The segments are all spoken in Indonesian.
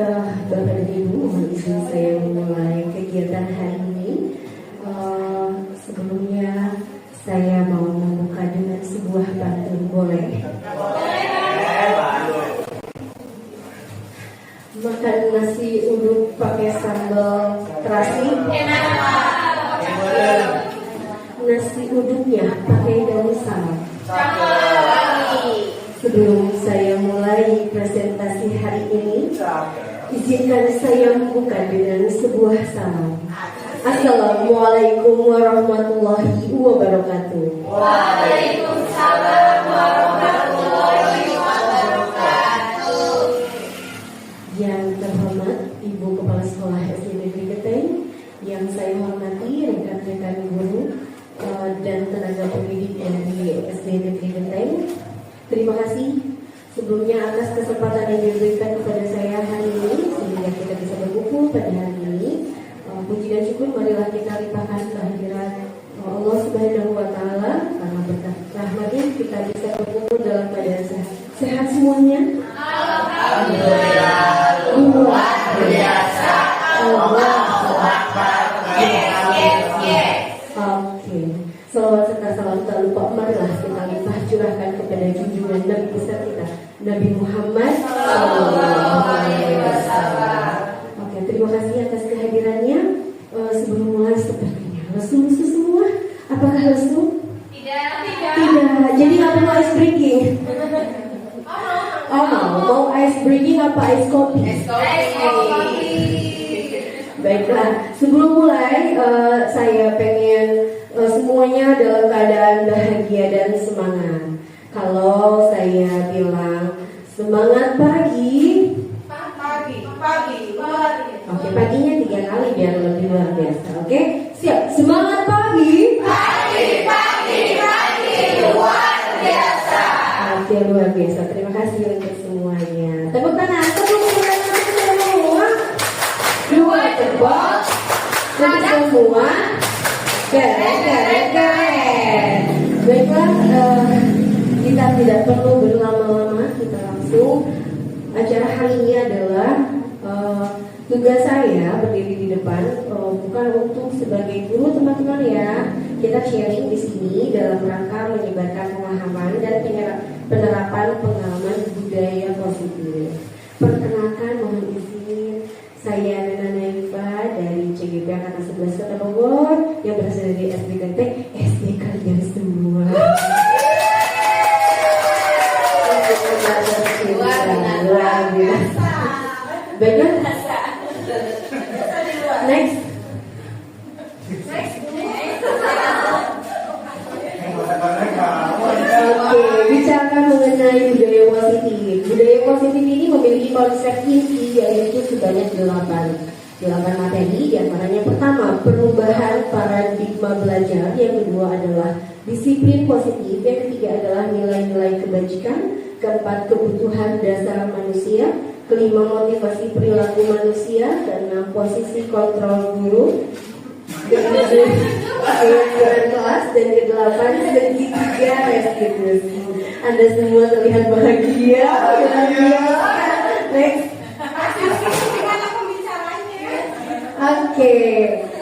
Bapak dan Ibu, mohon izin saya memulai kegiatan hari ini. Sebelumnya saya mau membuka dengan sebuah pantun, boleh? Makan nasi uduk pakai sambal terasi. Nasi uduknya pakai daun salam. Sebelum saya mulai presentasi hari ini, izinkan saya membuka dengan sebuah salam. Assalamualaikum warahmatullahi wabarakatuh. Waalaikumsalam warahmatullahi wabarakatuh. Yang terhormat Ibu Kepala Sekolah SD Negeri Geteng, yang saya hormati rekan-rekan guru dan tenaga pendidik dari SD Negeri Geteng. Terima kasih sebelumnya atas kesempatan yang diberikan kepada saya hari ini sehingga kita bisa berkumpul pada hari ini. Puji dan syukur marilah kita limpahkan kehadiran Allah Subhanahu wa Ta'ala, karena berkat rahmatnya kita bisa berkumpul dalam keadaan sehat. Sehat semuanya? Alhamdulillah. Luar biasa. Allahu Akbar. Oke. Salawat serta salam tak lupa marilah kita limpah curahkan kepada junjungan Nabi besar kita, Nabi Muhammad SAW. Oke, terima kasih atas kehadirannya. Sebelum mulai sepertinya lesu-lesu semua. Apakah lesu? Tidak. Jadi nggak perlu ice breaking. Oh no, mau ice breaking apa ice coffee? Baiklah, sebelum mulai saya pengen semuanya dalam keadaan bahagia dan semangat. Kalau saya bilang semangat pagi. Oke, paginya 3 kali biar lebih luar biasa. Oke, siap. Semangat pagi. Pagi luar biasa. Oke, luar biasa. Terima kasih untuk semuanya. Tepuk tangan. Semua. 2 jempol. Untuk semua. Keren. Baiklah, kita tidak perlu berlama-lama, kita langsung. Acara hari ini adalah tugas saya berdiri di depan, bukan untuk sebagai guru teman-teman ya. Kita sharing di sini dalam rangka menyebarkan pemahaman dan penerapan pengalaman budaya positif. Perkenalkan, mohon izin, saya Nana Naifa dari CGP Angkatan 11 Kota Bogor yang berasal dari SD Geteng, SD kalian semua. Luar biasa. Baiklah. Next. Oke, bicara mengenai budaya positif. Budaya positif ini memiliki konsep inti yaitu sebanyak 8 materi. Yang antaranya pertama, perubahan paradigma belajar. Yang kedua adalah disiplin positif. Yang ketiga adalah nilai-nilai kebajikan. Keempat, kebutuhan dasar manusia. Kelima, motivasi perilaku manusia. Keenam, posisi kontrol guru. Ketujuh, kelas kelas. Dan kedelapan, segitiga restitusi. Anda semua terlihat bahagia. Next. Oke,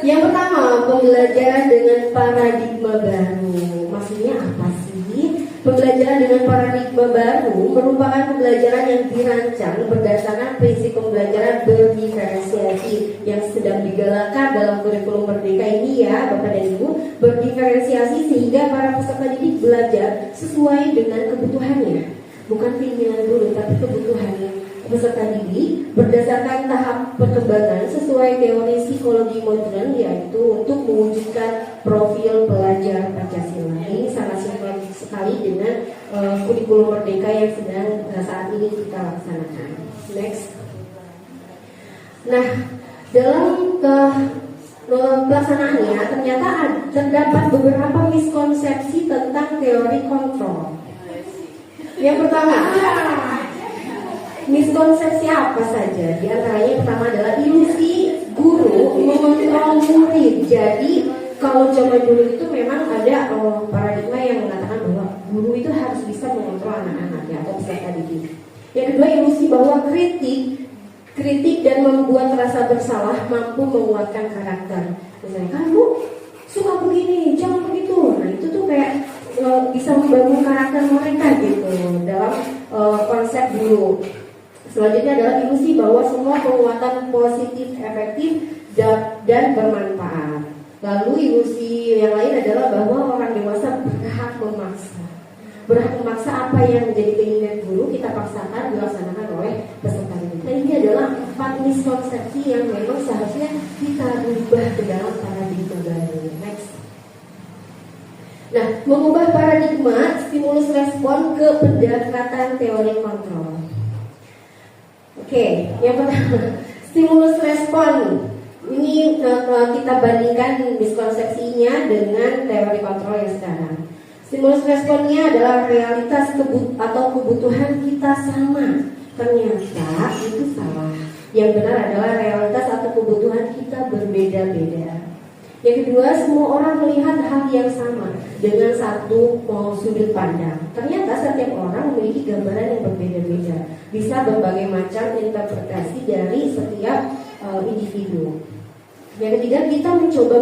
yang pertama, pembelajaran dengan paradigma baru. Maksudnya apa sih? Pembelajaran dengan paradigma baru merupakan pembelajaran yang dirancang berdasarkan prinsip pembelajaran berdiferensiasi yang sedang digalakkan dalam kurikulum Merdeka ini ya, Bapak dan Ibu. Berdiferensiasi sehingga para peserta didik belajar sesuai dengan kebutuhannya, bukan keinginan guru tapi kebutuhannya peserta didik berdasarkan tahap perkembangan sesuai teori psikologi modern, yaitu untuk mewujudkan profil pelajar Pancasila. Ini sangat sinkron sekali dengan kurikulum Merdeka yang sedang saat ini kita laksanakan. Next. Nah, dalam pelaksanaannya ternyata terdapat beberapa miskonsepsi tentang teori kontrol. Yang pertama, miskonsepsi apa saja? Di antaranya yang pertama adalah ilusi guru mengontrol murid. Jadi kalau zaman dulu itu memang ada paradigma yang mengatakan bahwa guru itu harus bisa mengontrol anak-anak ya, atau peserta didik. Yang kedua, ilusi bahwa kritik Kritik dan membuat rasa bersalah mampu menguatkan karakter. Misalnya, kamu suka begini, jangan begitu. Nah itu tuh kayak bisa membangun karakter mereka gitu dalam konsep dulu. Selanjutnya adalah ilusi bahwa semua penguatan positif, efektif, dan bermanfaat. Lalu ilusi yang lain adalah bahwa orang dewasa berhak memaksa apa yang menjadi keinginan guru kita paksakan dilaksanakan oleh peserta didik. Nah, ini adalah 4 miskonsepsi yang memang seharusnya kita ubah ke dalam paradigma baru. Next. Nah, mengubah paradigma stimulus respon ke pendekatan teori kontrol. Oke, yang pertama stimulus respon. Ini kita bandingkan miskonsepsinya dengan teori kontrol yang sekarang. Stimulus responnya adalah realitas atau kebutuhan kita sama. Ternyata itu salah. Yang benar adalah realitas atau kebutuhan kita berbeda-beda. Yang kedua, semua orang melihat hal yang sama dengan satu sudut pandang. Ternyata setiap orang memiliki gambaran yang berbeda-beda. Bisa berbagai macam interpretasi dari setiap individu. Yang ketiga, kita mencoba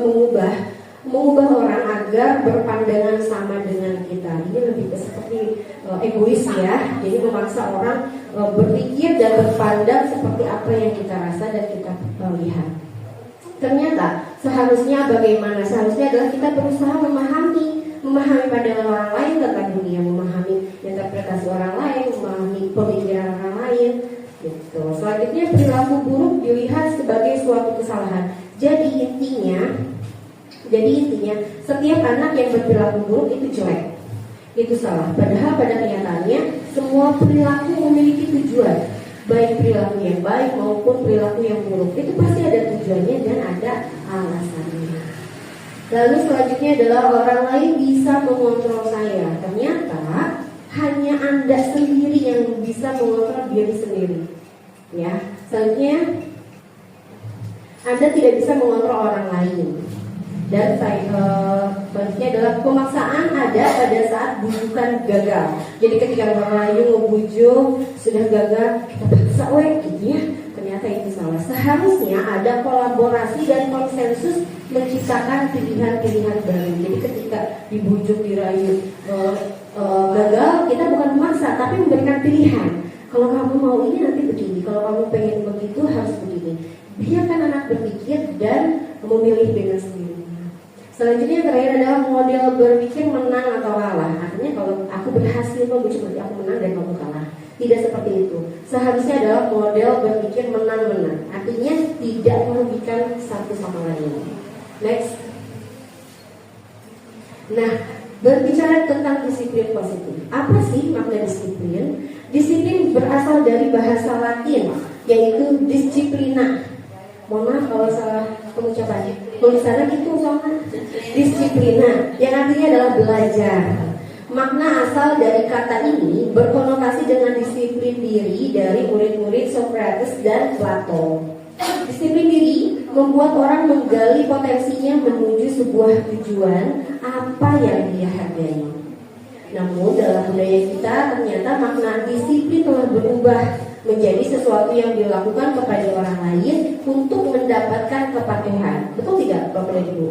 mengubah orang agar berpandangan sama dengan kita. Ini lebih seperti egois ya. Jadi memaksa orang berpikir dan berpandang seperti apa yang kita rasa dan kita lihat. Ternyata seharusnya bagaimana? Seharusnya adalah kita berusaha memahami pandangan orang lain tentang dunia, memahami interpretasi orang lain, memahami pemikiran orang lain. Gitu. Selanjutnya, perilaku buruk dilihat sebagai suatu kesalahan. Jadi intinya setiap anak yang berperilaku buruk itu jelek, itu salah. Padahal pada kenyataannya semua perilaku memiliki tujuan, baik perilaku yang baik maupun perilaku yang buruk. Itu pasti ada tujuannya dan ada alasannya. Lalu selanjutnya adalah orang lain bisa mengontrol saya. Ternyata hanya Anda sendiri yang bisa mengontrol diri sendiri. Ya, selanjutnya Anda tidak bisa mengontrol orang lain. Dan selanjutnya adalah pemaksaan ada pada saat bujukan gagal. Jadi ketika orang lain ngebujuk sudah gagal, kita paksa gitu ya. Ternyata itu salah. Seharusnya ada kolaborasi dan konsensus menciptakan pilihan-pilihan baru. Jadi ketika dibujuk, dirayu gagal, kita bukan memaksa tapi memberikan pilihan. Kalau kamu mau ini nanti begini, kalau kamu pengen begitu harus begini. Biarkan anak berpikir dan memilih dengan sendirinya. Selanjutnya yang terakhir adalah model berpikir menang atau kalah. Artinya kalau aku berhasil membujuk nanti aku menang dan kamu kalah. Tidak seperti itu. Seharusnya adalah model berpikir menang-menang. Artinya tidak merugikan satu sama lain. Next. Nah, berbicara tentang disiplin positif. Apa sih makna disiplin? Disiplin berasal dari bahasa Latin, yaitu disciplina. Mohon maaf kalau salah pengucapannya. Tulisannya gitu soalnya. Disiplina, yang artinya adalah belajar. Makna asal dari kata ini berkonotasi dengan disiplin diri dari murid-murid Socrates dan Plato. Disiplin diri membuat orang menggali potensinya menuju sebuah tujuan apa yang dia hargai. Namun dalam budaya kita ternyata makna disiplin telah berubah menjadi sesuatu yang dilakukan kepada orang lain untuk mendapatkan kepatuhan. Betul tidak, Bapak dan Ibu?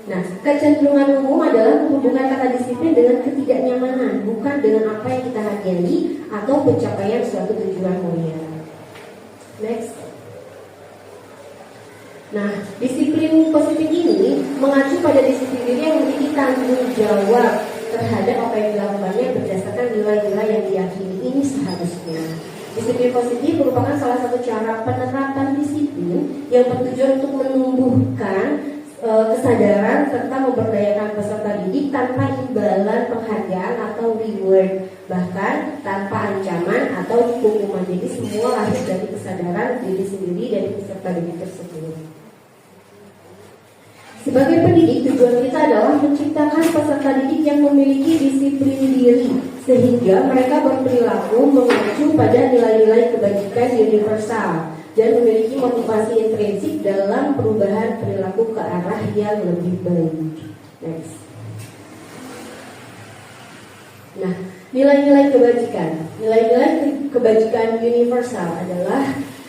Nah, kecenderungan umum adalah menghubungkan kata disiplin dengan ketidaknyamanan, bukan dengan apa yang kita hargai atau pencapaian suatu tujuan mulia. Next. Nah, disiplin positif ini mengacu pada disiplin diri yang memiliki tanggung jawab terhadap apa yang dilakukannya berdasarkan nilai-nilai yang diyakini. Ini seharusnya. Disiplin positif merupakan salah satu cara penerapan disiplin yang bertujuan untuk menumbuhkan kesadaran serta memberdayakan peserta didik tanpa imbalan penghargaan atau reward, bahkan tanpa ancaman atau hukuman. Jadi semua lahir dari kesadaran diri sendiri dari peserta didik tersebut. Sebagai pendidik, tujuan kita adalah menciptakan peserta didik yang memiliki disiplin diri sehingga mereka berperilaku mengacu pada nilai-nilai kebajikan universal dan memiliki motivasi intrinsik dalam perubahan perilaku ke arah yang lebih baik. Next. Nah, nilai-nilai kebajikan. Nilai-nilai kebajikan universal adalah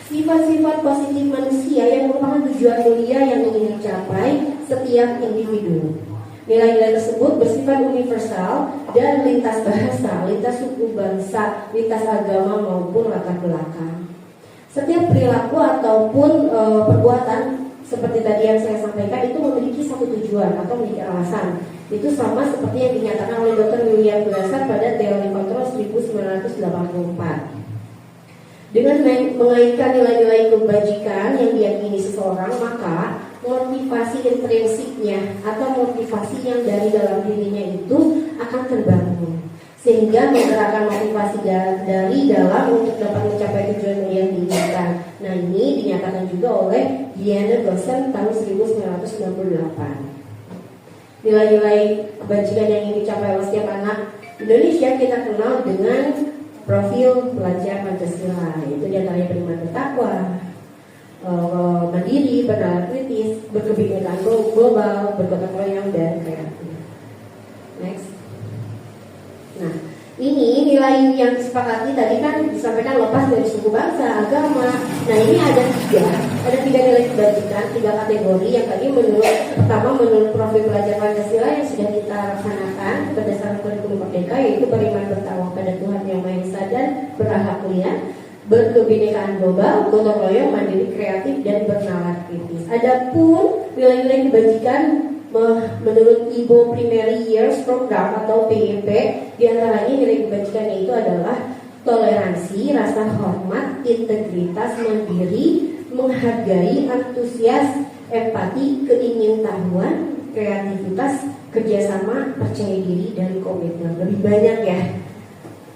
Sifat-sifat positif manusia yang merupakan tujuan mulia yang ingin dicapai setiap individu. Nilai-nilai tersebut bersifat universal dan lintas bahasa, lintas suku bangsa, lintas agama maupun latar belakang. Setiap perilaku ataupun perbuatan seperti tadi yang saya sampaikan itu memiliki satu tujuan atau memiliki alasan. Itu sama seperti yang dinyatakan oleh Dr. William Glasser pada teori kontrol 1984. Dengan mengaitkan nilai-nilai kebajikan yang diyakini seseorang, maka motivasi intrinsiknya atau motivasi yang dari dalam dirinya itu akan terbangun, sehingga menggerakkan motivasi dari dalam untuk dapat mencapai tujuan yang diinginkan. Nah, ini dinyatakan juga oleh Diana Goshen tahun 1998. Nilai-nilai kebajikan yang ingin dicapai oleh setiap anak Indonesia kita kenal dengan profil pelajar Pancasila, yaitu diantaranya beriman bertakwa, mandiri, bernalar kritis, berkebinekaan global, bergotong royong, dan kreatif. Next. Nah, ini nilai yang disepakati tadi kan disampaikan lepas dari suku bangsa, agama. Nah, ini ada tiga nilai kebajikan, tiga kategori yang tadi menurut profil pelajar Pancasila yang sudah kita laksanakan berdasarkan kurikulum Merdeka, yaitu beriman bertakwa pada Tuhan Yang Maha Esa dan berakhlak mulia, berkebinekaan global, gotong royong, mandiri, kreatif, dan bernalar kritis. Adapun nilai-nilai kebajikan menurut Ibo Primary Years Program atau PYP, diantaranya nilai kebajikannya itu adalah toleransi, rasa hormat, integritas, mandiri, menghargai, antusias, empati, keingintahuan, kreativitas, kerjasama, percaya diri, dan komitmen. Lebih banyak ya.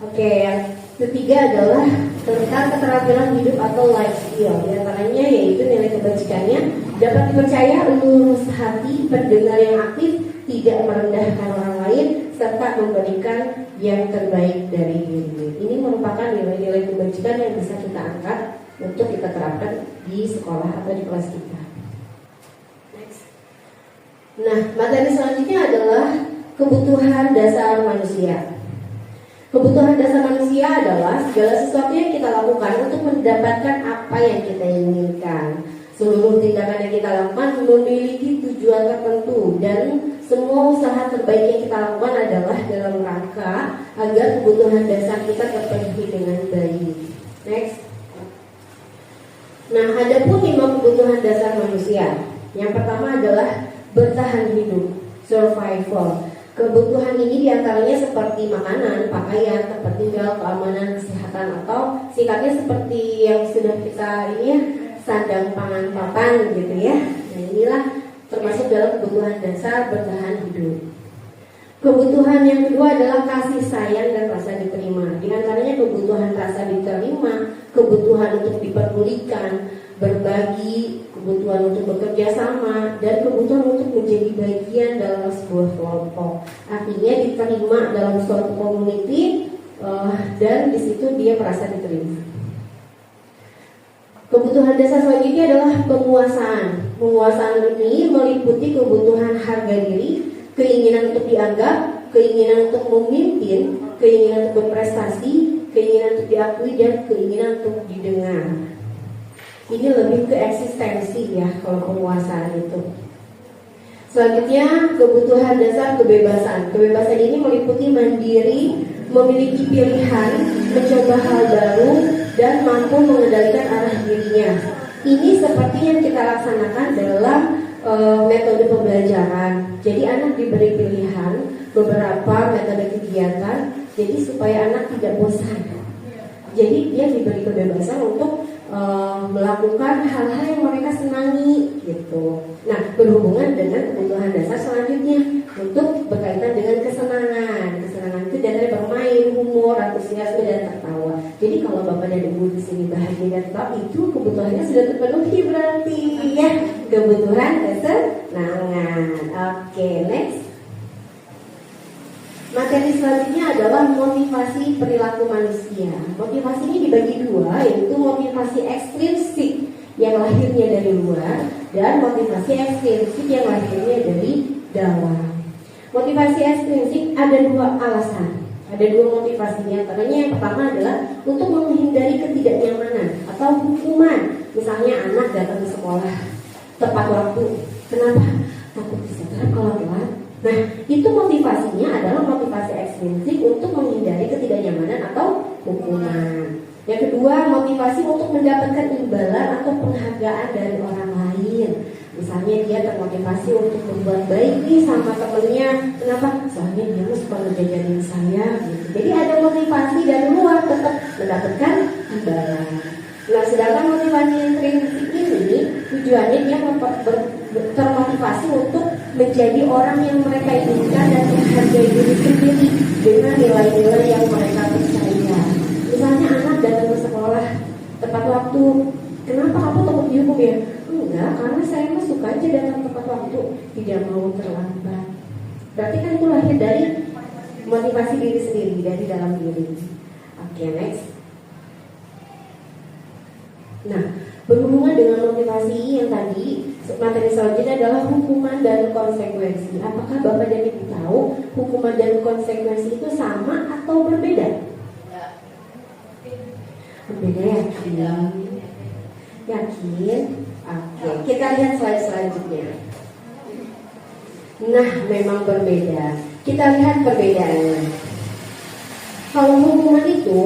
Oke, yang ketiga adalah tentang keterampilan hidup atau life skill. Di antaranya yaitu nilai kebajikannya dapat dipercaya, lurus hati, pendengar yang aktif, tidak merendahkan orang lain, serta memberikan yang terbaik dari diri. Ini merupakan nilai-nilai kebajikan yang bisa kita angkat untuk kita terapkan di sekolah atau di kelas kita. Next. Nah, materi selanjutnya adalah kebutuhan dasar manusia. Kebutuhan dasar manusia adalah segala sesuatu yang kita lakukan untuk mendapatkan apa yang kita inginkan. Seluruh tindakan yang kita lakukan memiliki tujuan tertentu, dan semua usaha terbaik yang kita lakukan adalah dalam rangka agar kebutuhan dasar kita terpenuhi dengan baik. Next. Nah, ada pun 5 kebutuhan dasar manusia. Yang pertama adalah bertahan hidup, survival. Kebutuhan ini diantaranya seperti makanan, pakaian, tempat tinggal, keamanan, kesehatan, atau singkatnya seperti yang sudah kita ini ya, sandang, pangan, papan gitu ya. Nah, inilah termasuk dalam kebutuhan dasar bertahan hidup. Kebutuhan yang kedua adalah kasih sayang dan rasa diterima. Di antaranya kebutuhan rasa diterima, kebutuhan untuk diperdulikan, berbagi, kebutuhan untuk bekerja sama, dan kebutuhan untuk menjadi bagian dalam sebuah kelompok. Artinya diterima dalam suatu community, dan di situ dia merasa diterima. Kebutuhan dasar selanjutnya adalah penguasaan. Penguasaan ini meliputi kebutuhan harga diri, keinginan untuk dianggap, keinginan untuk memimpin, keinginan untuk berprestasi, keinginan untuk diakui, dan keinginan untuk didengar. Ini lebih ke eksistensi ya kalau penguasaan itu. Selanjutnya kebutuhan dasar kebebasan. Kebebasan ini meliputi mandiri, memiliki pilihan, mencoba hal baru, dan mampu mengendalikan arah dirinya. Ini seperti yang kita laksanakan dalam metode pembelajaran. Jadi anak diberi pilihan beberapa metode kegiatan, jadi supaya anak tidak bosan. Jadi dia diberi kebebasan untuk melakukan hal-hal yang mereka senangi gitu. Nah, berhubungan dengan kebutuhan dasar selanjutnya untuk berkaitan dengan kesenangan. Kesenangan itu dari bermain, humor, antusiasme, dan tertawa. Jadi kalau Bapak dan Ibu di sini bahagia dan tertawa, itu kebutuhannya sudah terpenuhi berarti ya. Kebutuhan kesenangan. Oke, next. Materi selanjutnya adalah motivasi perilaku manusia. Motivasi ini dibagi dua, yaitu motivasi ekstrinsik yang lahirnya dari luar dan motivasi ekstrinsik yang lahirnya dari dalam. Motivasi ekstrinsik ada dua alasan Ada dua motivasinya. Antaranya yang pertama adalah untuk menghindari ketidaknyamanan atau hukuman. Misalnya anak datang ke sekolah tepat waktu. Kenapa? Takut disetrap kalau telat. Nah, itu motivasinya adalah motivasi ekstrinsik untuk menghindari ketidaknyamanan atau hukuman. Yang kedua, motivasi untuk mendapatkan imbalan atau penghargaan dari orang lain. Misalnya dia termotivasi untuk berbuat baik nih sama temennya. Kenapa? Soalnya dia suka ngejajanin saya gitu. Jadi ada motivasi dari luar tetap mendapatkan imbalan. Nah, sedangkan motivasi intrinsik ini tujuannya dia termotivasi untuk menjadi orang yang mereka inginkan dan menghargai diri sendiri dengan nilai-nilai yang mereka percaya. Misalnya anak datang ke sekolah tepat waktu. Kenapa kamu takut dihukum ya? Enggak, karena saya mah suka aja datang tepat waktu, tidak mau terlambat. Berarti kan itu lahir dari motivasi diri sendiri, dari dalam diri. Oke, next. Nah, berhubungan dengan motivasi yang tadi, materi selanjutnya adalah hukuman dan konsekuensi. Apakah Bapak dan Ibu tahu hukuman dan konsekuensi itu sama atau berbeda? Berbeda ya? Yakin? Oke, kita lihat slide selanjutnya. Nah, memang berbeda. Kita lihat perbedaannya. Kalau hukuman itu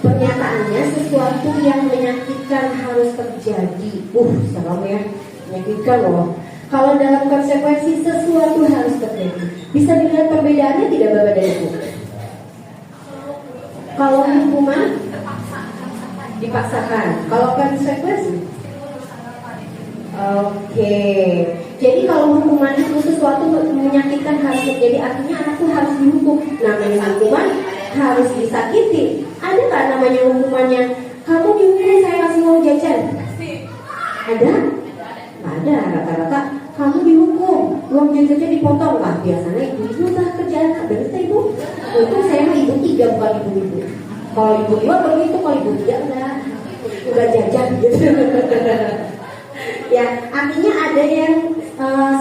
pernyataannya sesuatu yang menyakitkan harus terjadi. Serem ya, menyakitkan loh. Kalau dalam konsekuensi sesuatu harus terjadi. Bisa dilihat perbedaannya tidak Bapak dan Ibu? Kalau hukuman dipaksakan. Kalau konsekuensi, oke. Jadi kalau hukuman itu sesuatu menyakitkan harus terjadi, artinya anak itu harus dihukum. Namanya hukuman harus disakiti. Ada tak namanya hukumannya? Kamu dihukum saya kasih uang jajan. Ada? Ada. Rata-rata kamu dihukum, uang jajannya dipotong lah. Biasanya ibu-ibu tak kerjaan berita ibu. Itu saya mah ibu 3 bukan ibu-ibu. Kalau ibu 2 begitu, kalau ibu 3 enggak jajan gitu. Ya, artinya ada yang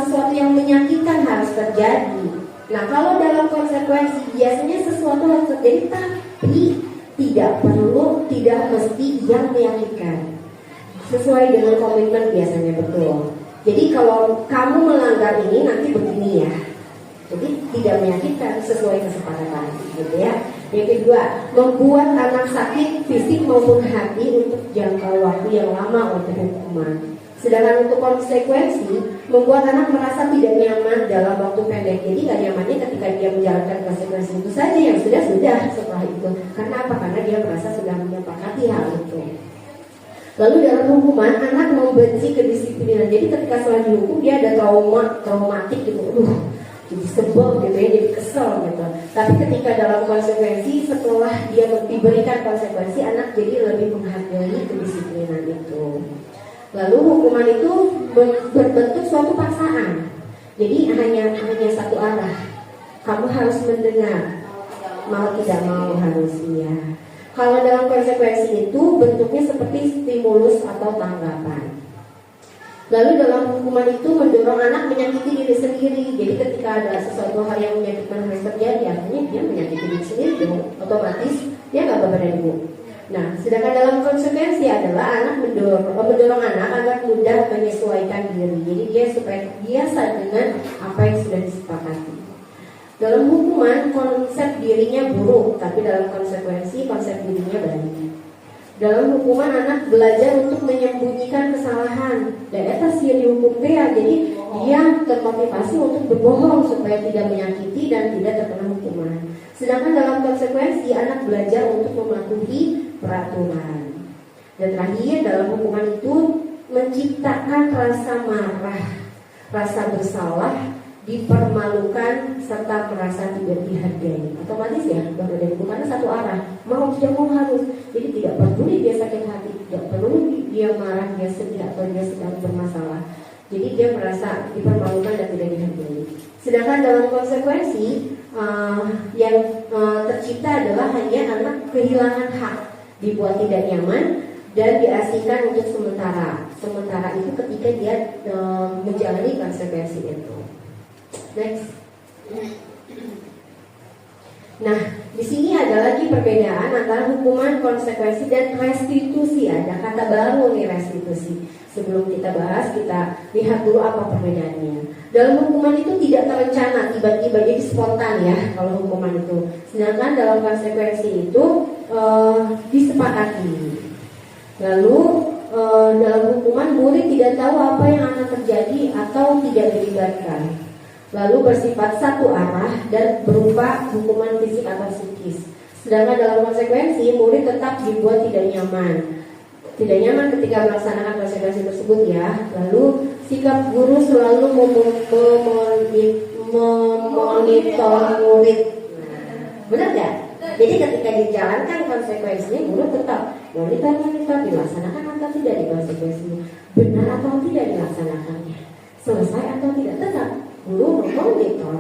sesuatu yang menyakitkan harus terjadi. Nah, kalau dalam konsekuensi biasanya sesuatu harus terjadi, tapi tidak perlu, tidak mesti yang menyakitkan. Sesuai dengan komitmen biasanya, betul. Jadi kalau kamu melanggar ini nanti begini ya. Jadi tidak menyakitkan sesuai kesepakatan, gitu ya. Yang kedua, membuat anak sakit fisik maupun hati untuk jangka waktu yang lama untuk hukuman. Sedangkan untuk konsekuensi, membuat anak merasa tidak nyaman dalam waktu pendek. Jadi nggak nyamannya ketika dia menjalankan konsekuensi itu saja, yang sudah setelah itu. Karena apa? Karena dia merasa sudah menyepakati hal itu. Lalu dalam hukuman, anak membenci kedisiplinan. Jadi ketika setelah dihukum dia ada traumatik gitu. Jadi sebel gitu ya, jadi kesel gitu. Tapi ketika dalam konsekuensi, setelah dia diberikan konsekuensi, anak jadi lebih menghargai kedisiplinan itu. Lalu hukuman itu berbentuk suatu paksaan. Jadi hanya satu arah. Kamu harus mendengar, mau tidak mau harus iya. Kalau dalam konsekuensi itu bentuknya seperti stimulus atau tanggapan. Lalu dalam hukuman itu mendorong anak menyakiti diri sendiri. Jadi ketika ada sesuatu hal yang menyakitkan harus terjadi, artinya dia menyakiti diri sendiri dong. Otomatis dia nggak berani ibu. Nah, sedangkan dalam konsekuensi adalah anak mendorong anak agar mudah menyesuaikan diri. Jadi dia supaya biasa dengan apa yang sudah disepakati. Dalam hukuman konsep dirinya buruk, tapi dalam konsekuensi konsep dirinya baik. Dalam hukuman anak belajar untuk menyembunyikan kesalahan dan etas dia dihukum PA. Jadi dia termotivasi untuk berbohong supaya tidak menyakiti dan tidak terkena hukuman. Sedangkan dalam konsekuensi anak belajar untuk mematuhi peraturan. Dan terakhir dalam hukuman itu menciptakan rasa marah, rasa bersalah, dipermalukan serta merasa tidak dihargai. Otomatis ya, Bapak dan Ibu, karena satu arah, mau tidak mau harus. Jadi tidak peduli dia sakit hati, tidak perlu dia marah, dia sedih atau dia sedang bermasalah. Jadi dia merasa dipermalukan dan tidak dihargai. Sedangkan dalam konsekuensi yang tercipta adalah hanya anak kehilangan hak, dibuat tidak nyaman dan diasingkan untuk sementara. Sementara itu ketika dia menjalani konsekuensi itu. Next. Nah, di sini ada lagi perbedaan antara hukuman, konsekuensi, dan restitusi. Ada kata baru nih, restitusi. Sebelum kita bahas, kita lihat dulu apa perbedaannya. Dalam hukuman itu tidak terencana, tiba-tiba jadi spontan ya kalau hukuman itu. Sedangkan dalam konsekuensi itu disepakati. Lalu dalam hukuman murid tidak tahu apa yang akan terjadi atau tidak dilibatkan. Lalu bersifat satu arah dan berupa hukuman fisik atau psikis. Sedangkan dalam konsekuensi murid tetap dibuat tidak nyaman. Tidak nyaman ketika melaksanakan konsekuensi tersebut ya. Lalu sikap guru selalu memonitor murid. Benar nggak? Jadi ketika dijalankan konsekuensinya guru tetap monitor dilaksanakan atau tidak di konsekuensinya, benar atau tidak dilaksanakannya, selesai atau tidak, tetap guru memonitor.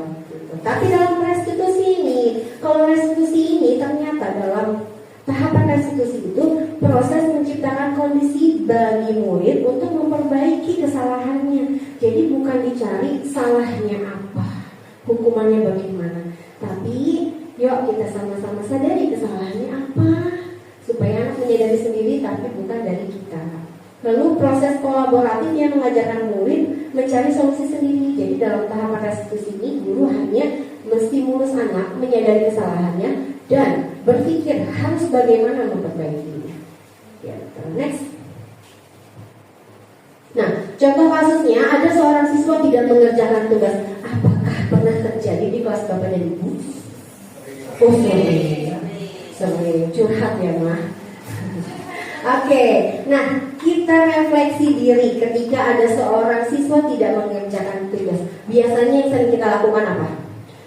Tapi dalam restitusi ini, kalau restitusi ini ternyata dalam tahapan restitusi itu proses menciptakan kondisi bagi murid untuk memperbaiki kesalahannya. Jadi bukan dicari salahnya apa, hukumannya bagaimana, tapi yuk kita sama-sama sadari kesalahannya apa, supaya anak menyadari sendiri tapi bukan dari kita. Lalu proses kolaboratif yang mengajarkan murid mencari solusi sendiri. Jadi dalam tahapan restitusi ini guru hanya menstimulus anak menyadari kesalahannya dan berpikir harus bagaimana memperbaikinya. Ya, next. Nah, contoh kasusnya ada seorang siswa tidak mengerjakan tugas. Apakah pernah terjadi di kelas Bapak dan Ibu? Oh, sering curhat ya mah. Oke, nah kita refleksi diri ketika ada seorang siswa tidak mengerjakan tugas. Biasanya yang sering kita lakukan apa?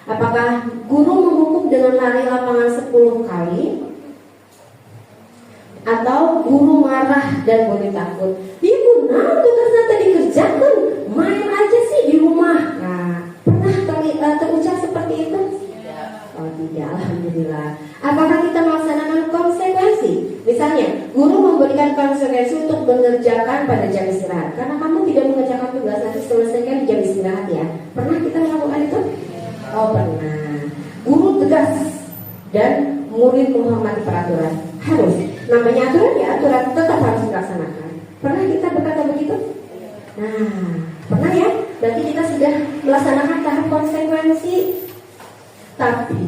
Apakah guru menghukum dengan lari lapangan 10 kali? Atau guru marah dan boleh takut? Ibu, nah tugasnya tadi kerjakan, main aja sih di rumah. Nah, pernah terucap seperti itu? Oh tidak, alhamdulillah. Apakah kita melaksanakan konsekuensi? Misalnya, guru memberikan konsekuensi untuk mengerjakan pada jam istirahat. Karena kamu tidak mengerjakan tugas, nanti selesaikan di jam istirahat ya. Pernah kita melakukan itu? Oh pernah. Guru tegas dan murid menghormati peraturan. Harus. Namanya aturan ya, aturan tetap harus dilaksanakan. Pernah kita berkata begitu? Nah, pernah ya? Berarti kita sudah melaksanakan tahap konsekuensi. Tapi,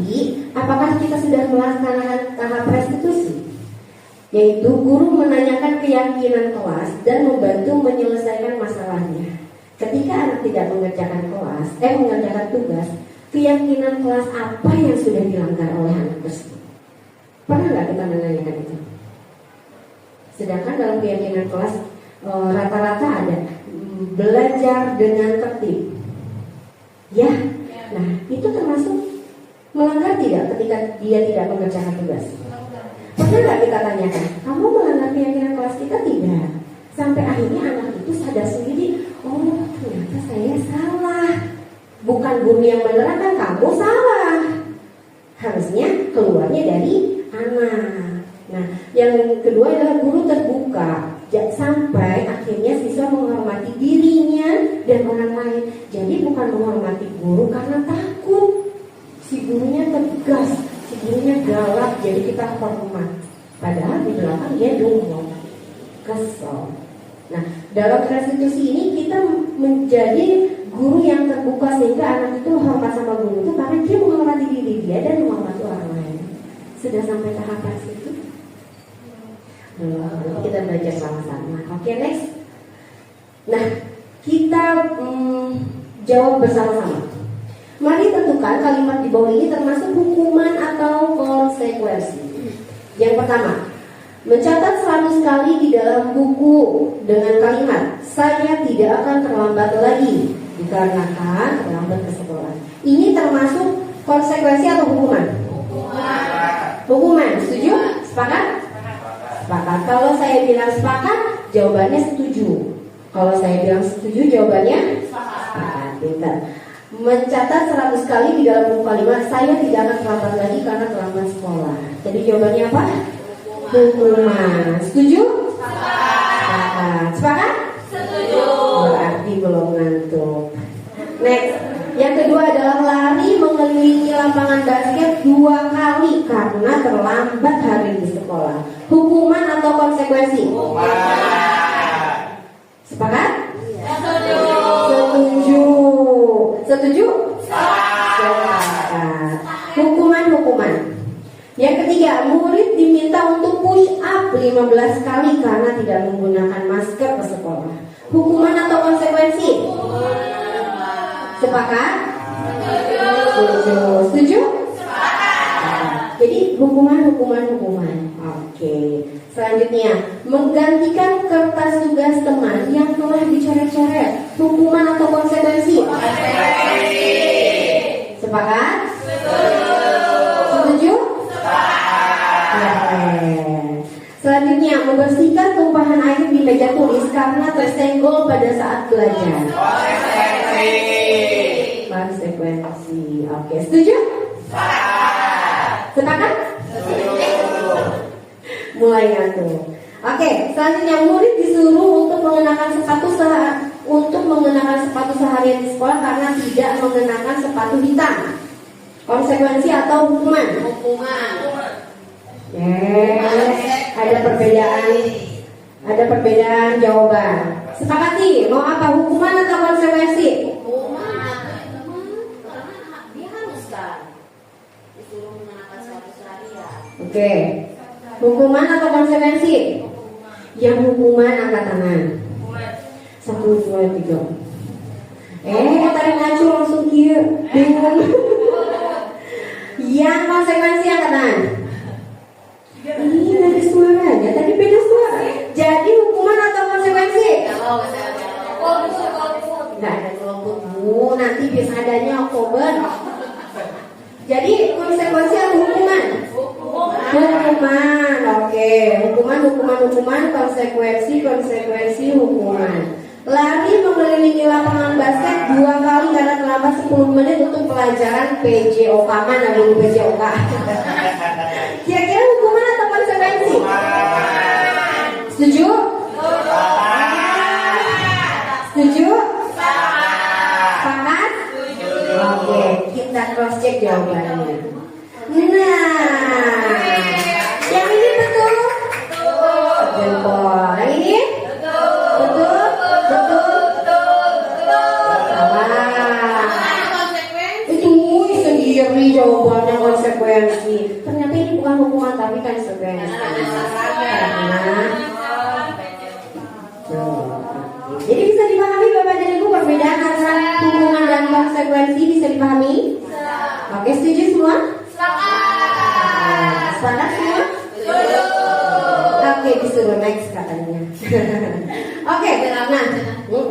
apakah kita sudah melaksanakan tahap restitusi? Yaitu guru menanyakan keyakinan kelas dan membantu menyelesaikan masalahnya. Ketika anak tidak mengerjakan tugas, keyakinan kelas apa yang sudah dilanggar oleh anak tersebut? Pernah nggak kita menanyakan itu? Sedangkan dalam keyakinan kelas rata-rata ada belajar dengan tertib. Ya, nah itu termasuk melanggar tidak ketika dia tidak mengerjakan tugas? Pernah nggak kita tanyakan, kamu melanggar keyakinan kelas kita? Tidak. Sampai akhirnya anak itu sadar sendiri, oh ternyata saya salah. Bukan guru yang menerangkan, kamu salah. Harusnya keluarnya dari anak. Nah, yang kedua adalah guru terbuka sampai akhirnya siswa menghormati dirinya dan orang lain. Jadi bukan menghormati guru karena takut. Si gurunya tegas, si gurunya galak, jadi kita hormat. Padahal di belakang dia dungu, kesel. Nah, dalam restitusi ini kita menjadi guru yang terbuka sehingga anak itu hormat sama guru itu karena dia menghormati diri dia dan menghormati orang lain. Sudah sampai tahap situ? Belum. Kita belajar sama-sama. Oke, next. Nah, kita jawab bersama-sama. Mari tentukan kalimat di bawah ini termasuk hukuman atau konsekuensi. Yang pertama, mencatat 100 kali di dalam buku dengan kalimat saya tidak akan terlambat lagi dikarenakan terlambat ke sekolah. Ini termasuk konsekuensi atau hukuman? Hukuman. Setuju? Sepakat? Sepakat. Kalau saya bilang sepakat, jawabannya setuju. Kalau saya bilang setuju, jawabannya sepakat. Pintar. Mencatat 100 kali di dalam buku kalimat saya tidak akan terlambat lagi karena terlambat sekolah. Jadi jawabannya apa? Hukuman. Setuju? Sepakat. Sepakat? Setuju. Berarti belum ngantuk. Next. Yang kedua adalah lari mengelilingi lapangan basket 2 kali karena terlambat hari di sekolah. Hukuman atau konsekuensi? Sepakat? Setuju. Setuju? Sepakat. Hukuman. Yang ketiga, murid diminta untuk push up 15 kali karena tidak menggunakan masker ke sekolah. Hukuman atau konsekuensi? Sepakat? Setuju? Jadi hukuman. Oke. Selanjutnya, menggantikan kertas tugas teman yang telah dicoret-coret. Hukuman atau konsekuensi? Sepakat? Setuju? Selanjutnya, membersihkan tumpahan air di meja tulis karena tersenggol pada saat belajar. Konsekuensi. Oke, setuju? Sepakat? Mulai ngantuk. Oke, selanjutnya murid disuruh untuk mengenakan sepatu seharian di sekolah karena tidak mengenakan sepatu hitam. Konsekuensi atau hukuman? Ada perbedaan jawaban. Sepakati, mau apa? Hukuman atau konsekuensi? Oke. Hukuman atau konsekuensi? Yang hukuman angkat tangan. 1, 2, 3. Tarik ngacu langsung kia. Bingung. Yang konsekuensi angkat tangan. Ini ada suaranya, tadi beda suara. Jadi hukuman atau konsekuensi? Nggak ada golput bu, nanti biasa adanya Oktober. Jadi konsekuensi atau hukuman? Hukuman, oke. Hukuman, konsekuensi, hukuman. Lari mengelilingi lapangan basket 2 kali karena terlambat 10 menit untuk pelajaran PJOK. Mana dulu PJOK? Kira-kira hukuman atau konsekuensi? Setuju? Setuju? Sepakat? Oke, kita cross check jawabannya. Nah, yang ini betul? Jempol. Yang ini? Betul? Itu sendiri jawabannya konsekuensi. Ternyata ini bukan hukuman tapi konsekuensi. Jadi bisa dipahami Bapak dan Ibu perbedaan antara hukuman dan konsekuensi bisa dipahami? Oke, setuju semua? Sepakat semua? Oke, disuruh next katanya. Oke, nggak lama bu,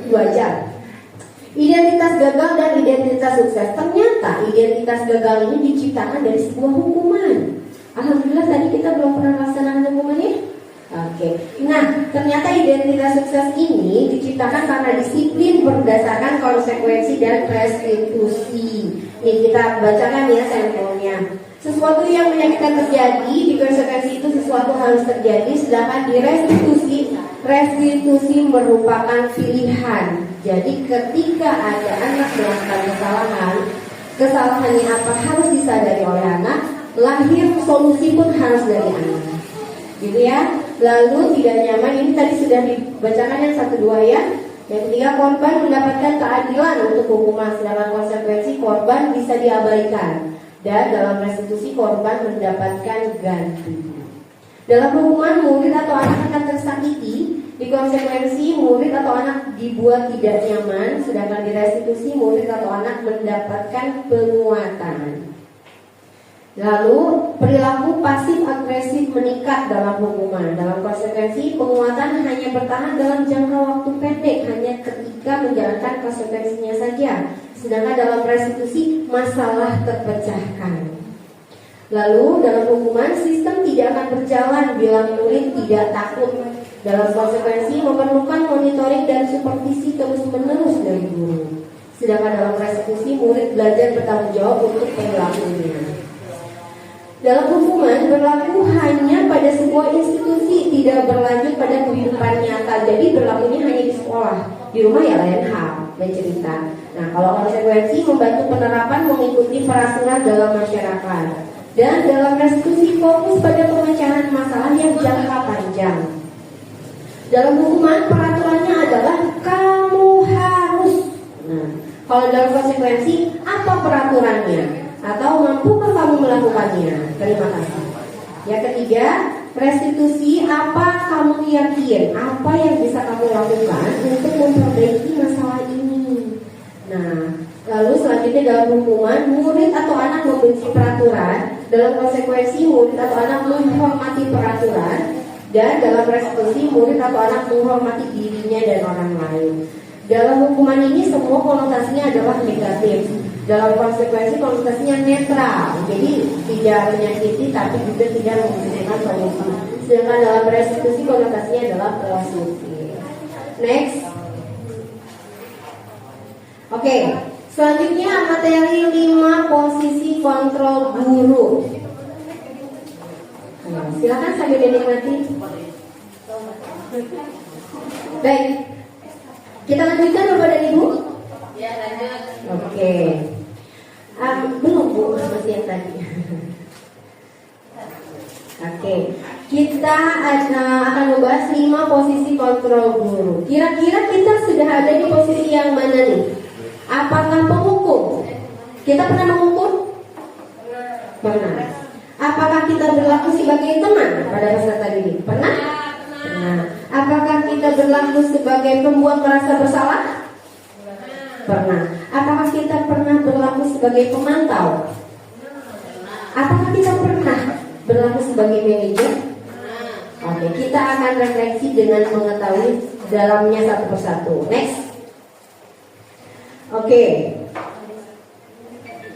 2 jam. Identitas gagal dan identitas sukses. Ternyata identitas gagal ini diciptakan dari sebuah hukuman. Alhamdulillah tadi kita belum pernah laksanakan hukumannya. Oke. Nah, ternyata identitas sukses ini diciptakan karena disiplin berdasarkan konsekuensi dan restitusi. Nih kita bacakan ya sampelnya. Sesuatu yang menyakitkan terjadi, di konsekuensi itu sesuatu harus terjadi, sedangkan di restitusi merupakan pilihan. Jadi ketika ada anak melakukan kesalahannya apa harus disadari oleh anak, lahir solusi pun harus dari anak. Gitu ya. Lalu tidak nyaman, ini tadi sudah dibacakan yang 1-2 ya. Yang ketiga, korban mendapatkan keadilan untuk hukuman, sedangkan konsekuensi korban bisa diabaikan. Dan dalam restitusi korban mendapatkan ganti. Dalam hukuman murid atau anak akan tersakiti, di konsekuensi murid atau anak dibuat tidak nyaman, sedangkan di restitusi murid atau anak mendapatkan penguatan. Lalu perilaku pasif agresif meningkat dalam hukuman. Dalam konsekuensi penguatan hanya bertahan dalam jangka waktu pendek, hanya ketika menjalankan konsekuensinya saja. Sedangkan dalam restitusi masalah terpecahkan. Lalu dalam hukuman sistem tidak akan berjalan bila murid tidak takut. Dalam konsekuensi memerlukan monitoring dan supervisi terus-menerus dari guru. Sedangkan dalam restitusi murid belajar bertanggung jawab untuk perilakunya. Dalam hukuman berlaku hanya pada sebuah institusi, tidak berlanjut pada kehidupan nyata. jadi berlakunya hanya di sekolah. Di rumah ya lain hal, lain cerita. Nah, kalau konsekuensi membantu penerapan mengikuti peraturan dalam masyarakat dan dalam restitusi fokus pada pemecahan masalah yang jangka panjang. Dalam hukuman peraturannya adalah kamu harus. Nah, kalau dalam konsekuensi apa peraturannya? Atau mampukah kamu melakukannya? Terima kasih. Yang ketiga, restitusi apa kamu yakin? Apa yang bisa kamu lakukan untuk memperbaiki masalah ini? Nah, lalu selanjutnya dalam hukuman, murid atau anak membenci peraturan. Dalam konsekuensi, murid atau anak menghormati peraturan. Dan dalam restitusi, murid atau anak menghormati dirinya dan orang lain. Dalam hukuman ini semua konotasinya adalah negatif. Dalam konsekuensi konotasinya netral, jadi tidak menyakiti tapi juga tidak membutuhkan solusi. Sedangkan dalam restitusi konotasinya adalah positif. Next. Oke, selanjutnya materi 5 posisi kontrol guru. Silakan sambil dinikmati. Baik, kita lanjutkan Bapak dan Ibu. Ya, lanjut. Oke. Belum Bu, masih yang tadi. Oke, kita akan membahas 5 posisi kontrol guru. Kira-kira kita sudah ada di posisi yang mana nih? Apakah penghukum? Kita pernah menghukum? Pernah. Apakah kita berlaku sebagai teman pada peserta didik? Pernah? Pernah. Apakah kita berlaku sebagai pembuat merasa bersalah? Pernah. Apakah kita pernah berlaku sebagai pemantau? Apakah kita pernah berlaku sebagai manajer? Oke, kita akan refleksi dengan mengetahui dalamnya satu persatu. Next. Oke.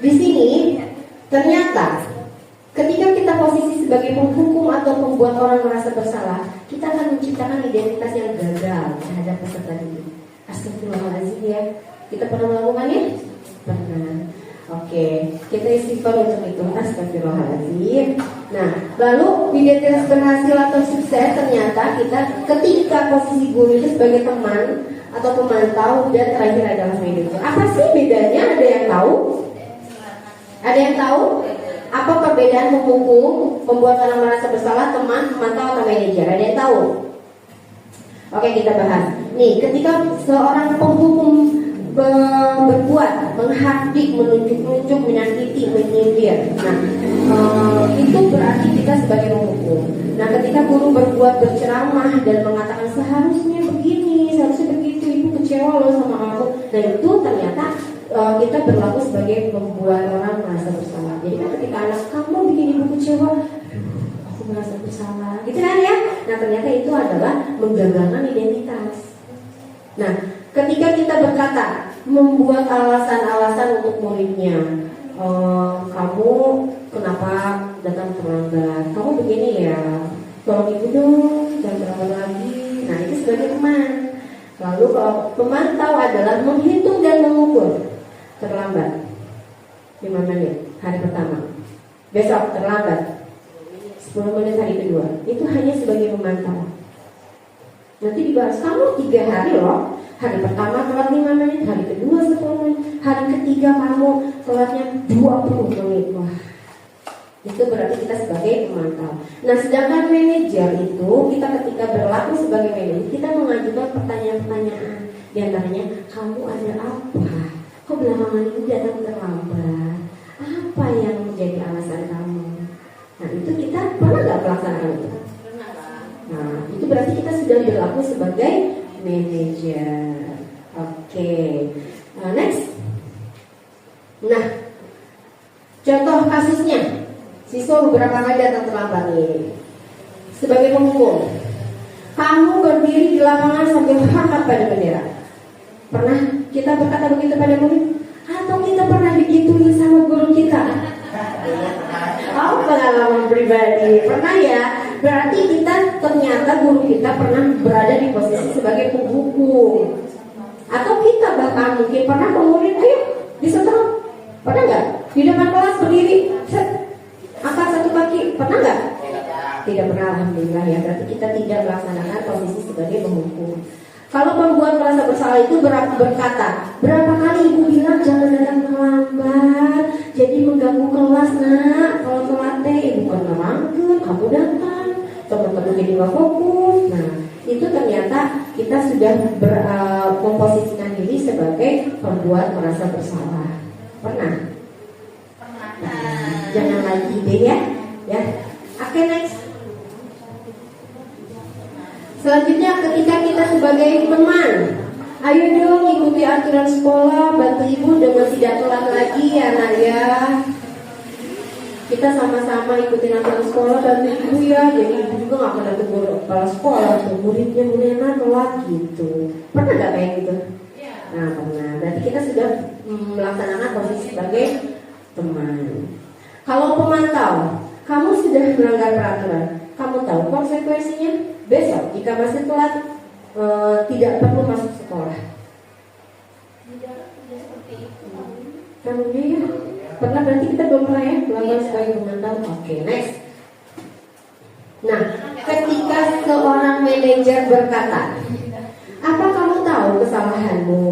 Di sini ternyata ketika kita posisi sebagai penghukum atau pembuat orang merasa bersalah, kita akan menciptakan identitas yang gagal terhadap peserta didik. Astagfirullahaladzim ya. Kita pernah melakukannya? Pernah. Oke, kita istighfar untuk itu. Astagfirullahaladzim. Nah, lalu identitas berhasil atau sukses ternyata kita ketika posisi guru itu sebagai teman atau pemantau dan terakhir adalah manajer. Apa sih bedanya? Ada yang tahu? Ada yang tahu? Apa perbedaan penghukum, pembuat orang merasa bersalah, teman, pemantau atau manajer? Ada yang tahu? Oke, kita bahas. Nih, ketika seorang penghukum berbuat, menghardik, menunjuk-nunjuk, menyakiti, menyindir. Nah, itu berarti kita sebagai penghukum. Nah, ketika guru berbuat berceramah dan mengatakan seharusnya begini, seharusnya begitu, ibu kecewa loh sama aku. Nah, itu ternyata kita berlaku sebagai pembuat orang merasa bersalah. Jadi kan ketika anak kamu bikin ibu kecewa, aku merasa bersalah, gitu kan ya? Nah, ternyata itu adalah menggagalkan identitas. Nah, ketika kita berkata membuat alasan-alasan untuk muridnya, kamu kenapa datang terlambat? Kamu begini ya, tolong ibu dong, jangan terlambat lagi. Nah, itu sebagai teman. Lalu kalau pemantau adalah menghitung dan mengukur. Terlambat 5 menit hari pertama, besok terlambat 10 menit hari kedua. Itu hanya sebagai pemantau. Nanti dibahas, kamu 3 hari loh. Hari pertama telat 5 menit, hari kedua 10 menit, hari ketiga kamu telatnya 20 menit. Wah, itu berarti kita sebagai pemantau. Nah, sedangkan manajer itu, kita ketika berlaku sebagai manajer, kita mengajukan pertanyaan-pertanyaan. Di antaranya, kamu ada apa? Kok belakangan ini datang terlambat? Apa yang menjadi alasan kamu? Nah, itu kita pernah nggak melaksanakan itu? Nah, itu berarti kita sudah berlaku sebagai manajer. Oke. Next. Nah, contoh kasusnya, siswa beberapa kali datang terlambat nih. Sebagai penghukum, kamu berdiri di lapangan sambil hormat pada bendera. Pernah kita berkata begitu pada murid? Atau kita pernah digituin sama guru kita? Oh, pengalaman pribadi. Pernah ya? Berarti kita ternyata guru kita pernah berada di posisi sebagai penghukum. Atau kita bahkan mungkin pernah murid, ayo disetrong. Pernah nggak? Di depan kelas berdiri, angkat satu kaki. Pernah nggak? Tidak pernah, alhamdulillah ya. Berarti kita tidak melaksanakan posisi sebagai penghukum. Kalau pembuat merasa bersalah itu berkata, berapa kali ibu bilang jangan datang terlambat, jadi mengganggu kelas nak. Kalau telat ibu kan ngerangkul, kamu datang, teman-teman jadi nggak fokus. Nah, itu ternyata kita sudah memposisikan diri sebagai pembuat merasa bersalah. Pernah? Jangan lagi deh ya. Oke, next. Selanjutnya ketika kita sebagai teman, ayo dong ikuti aturan sekolah, bantu ibu dengan tidak telat lagi ya nak ya. Kita sama-sama ikutin aturan sekolah, bantu ibu ya. Jadi ibu juga gak pernah tegur kepala sekolah tuh muridnya mulai telat gitu. Pernah gak kayak gitu? Nah pernah. Berarti kita sudah melaksanakan posisi sebagai teman. Kalau pemantau, kamu sudah melanggar peraturan, kamu tahu konsekuensinya. Besok jika masih telat tidak perlu masuk sekolah. Tidak seperti itu. Kamunya ya pernah, berarti kita belum pernah ya melanggar sebagai pemantau. Oke, next. Nah, ketika seorang manajer berkata, apa kamu tahu kesalahanmu?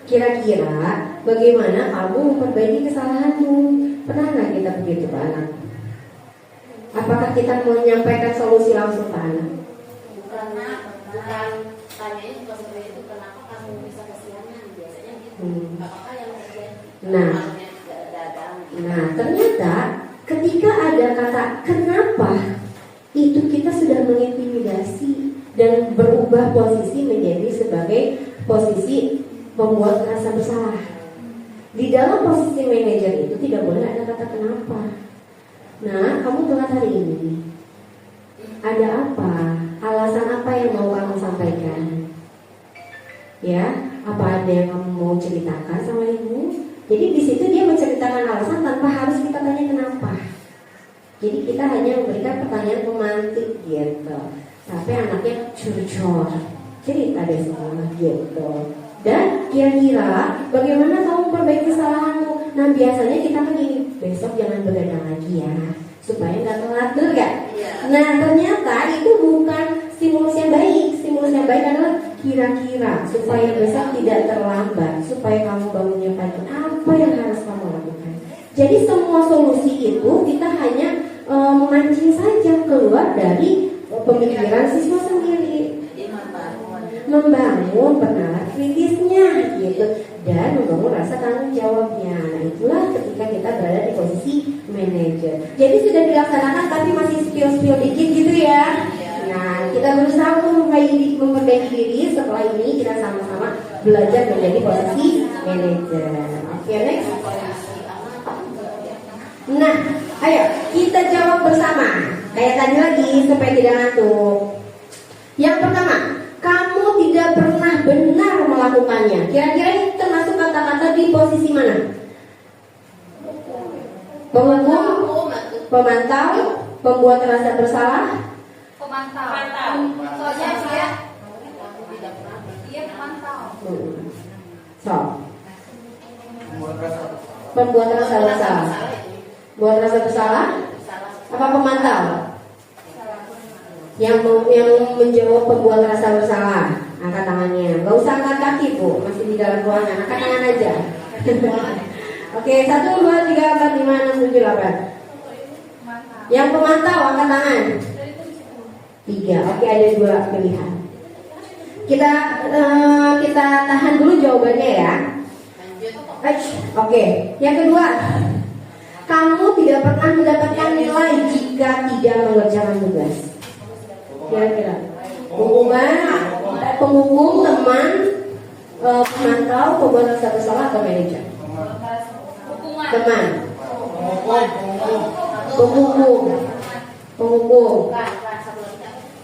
Kira-kira bagaimana kamu memperbaiki kesalahanmu? Pernah nggak kita begitu Pak anak? Apakah kita menyampaikan solusi langsung ke anak? Bukan tanyanya juga seperti itu, kenapa kamu bisa kesiangan, biasanya gitu. Apakah yang terjadi? Nah, ternyata ketika ada kata kenapa, itu kita sudah mengintimidasi dan berubah posisi menjadi sebagai posisi pembuat rasa bersalah. Di dalam posisi manajer itu tidak boleh ada kata kenapa. Nah, kamu telat hari ini. Ada apa? Alasan apa yang mau kamu sampaikan? Ya, apa ada yang kamu mau ceritakan sama ibu? Jadi di situ dia menceritakan alasan tanpa harus kita tanya kenapa. Jadi kita hanya memberikan pertanyaan pemantik gitu. Tapi anaknya curcol, cerita deh semua gitu. Dan kira-kira bagaimana kamu perbaiki kesalahanmu? Nah biasanya kita kan ini besok jangan begadang lagi ya, supaya nggak telat, betul nggak? Nah ternyata itu bukan stimulus yang baik. Stimulus yang baik adalah kira-kira supaya besok tidak terlambat, supaya kamu bangunnya pagi. Apa yang harus kamu lakukan? Jadi semua solusi itu kita hanya memancing saja keluar dari pemikiran siswa sendiri, membangun penalaran kritisnya gitu, dan membangun rasa tanggung jawabnya. Nah itulah ketika kita berada di posisi manajer. Jadi sudah dilaksanakan tapi masih spill dikit gitu ya. Nah kita berusaha memperbaiki diri. Setelah ini kita sama-sama belajar menjadi posisi manajer. Oke, next. Nah ayo kita jawab bersama kayak tadi lagi supaya tidak ngantuk. Yang pertama, kamu tidak pernah benar melakukannya. Kira-kira ini termasuk kata-kata di posisi mana? Penghukum, pemantau, pembuat rasa bersalah, Pemantau. Soalnya dia pemantau. So, pembuat rasa bersalah. Buat rasa bersalah? Apa pemantau? Yang menjawab pembuat rasa bersalah, angkat tangannya. Gak usah angkat kaki bu, masih di dalam ruangan. Angkat tangan aja. Oke, 1, 2, 3, 4, 5, 6, 7, 8. Yang pemantau angkat tangan. 3. Oke, ada 2 pilihan. Kita tahan dulu jawabannya ya. Oke, yang kedua, kamu tidak pernah mendapatkan nilai jika tidak mengerjakan tugas. Kira-kira penghukum, teman, pemantau, pembuat rasa bersalah atau manajer? Teman, penghukum,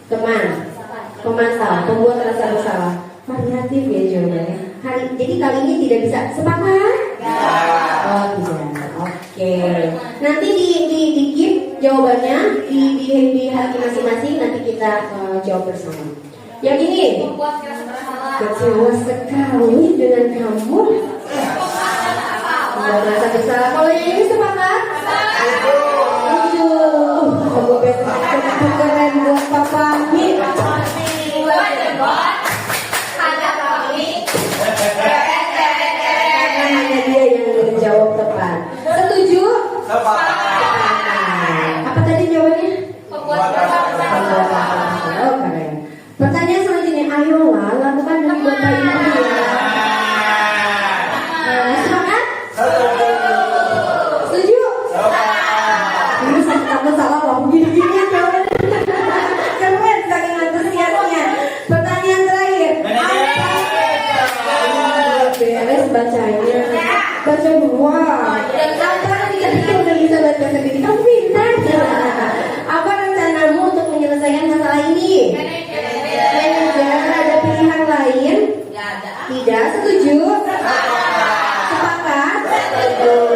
teman, pemantau, pembuat rasa bersalah. Variatif ya jawabannya. Jadi kali ini tidak bisa sepakat? Oh tidak. Oke. Nanti di keep jawabannya di hati masing-masing. Nanti kita jawab bersama. Yang ini kecewa sekali dengan kamu. Merasa bersalah. Kalau yang ini sepakat? Aduh. Kamu besok itu keren buat Papa Mi. Karena hanya dia yang menjawab tepat. Setuju? Apa tadi jawabannya? Oh, keren. Pertanyaan selanjutnya, ayolah lakukan demi Bapak Ibu ya. Semangat? Setuju? Ini saya takut salah loh, gini-gini jawabannya. Keren, saking antusiasnya. Pertanyaan terakhir. Beres bacanya. Baca dua. Apa kita udah bisa baca sendiri? Kamu pintar. Apa rencanamu untuk menyelesaikan masalah ini? Manajer, ada pilihan lain? Tidak, setuju? Sepakat?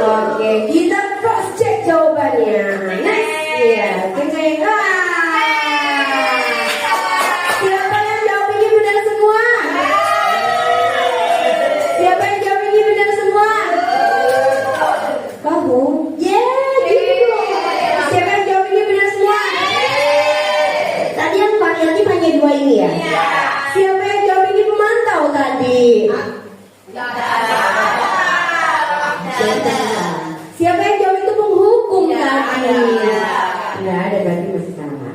Oke, kita cross check jawabannya. Next, ya, cek. Siapa yang jawab ini benar semua? Siapa yang jawab ini benar semua? Kamu? Gitu. Siapa yang jawab ini benar semua? Tadi yang variatif hanya dua ini ya? Siapa yang jawab ini pemantau tadi? Siapa yang jawab itu penghukum tadi? Tidak ada, berarti masih sama.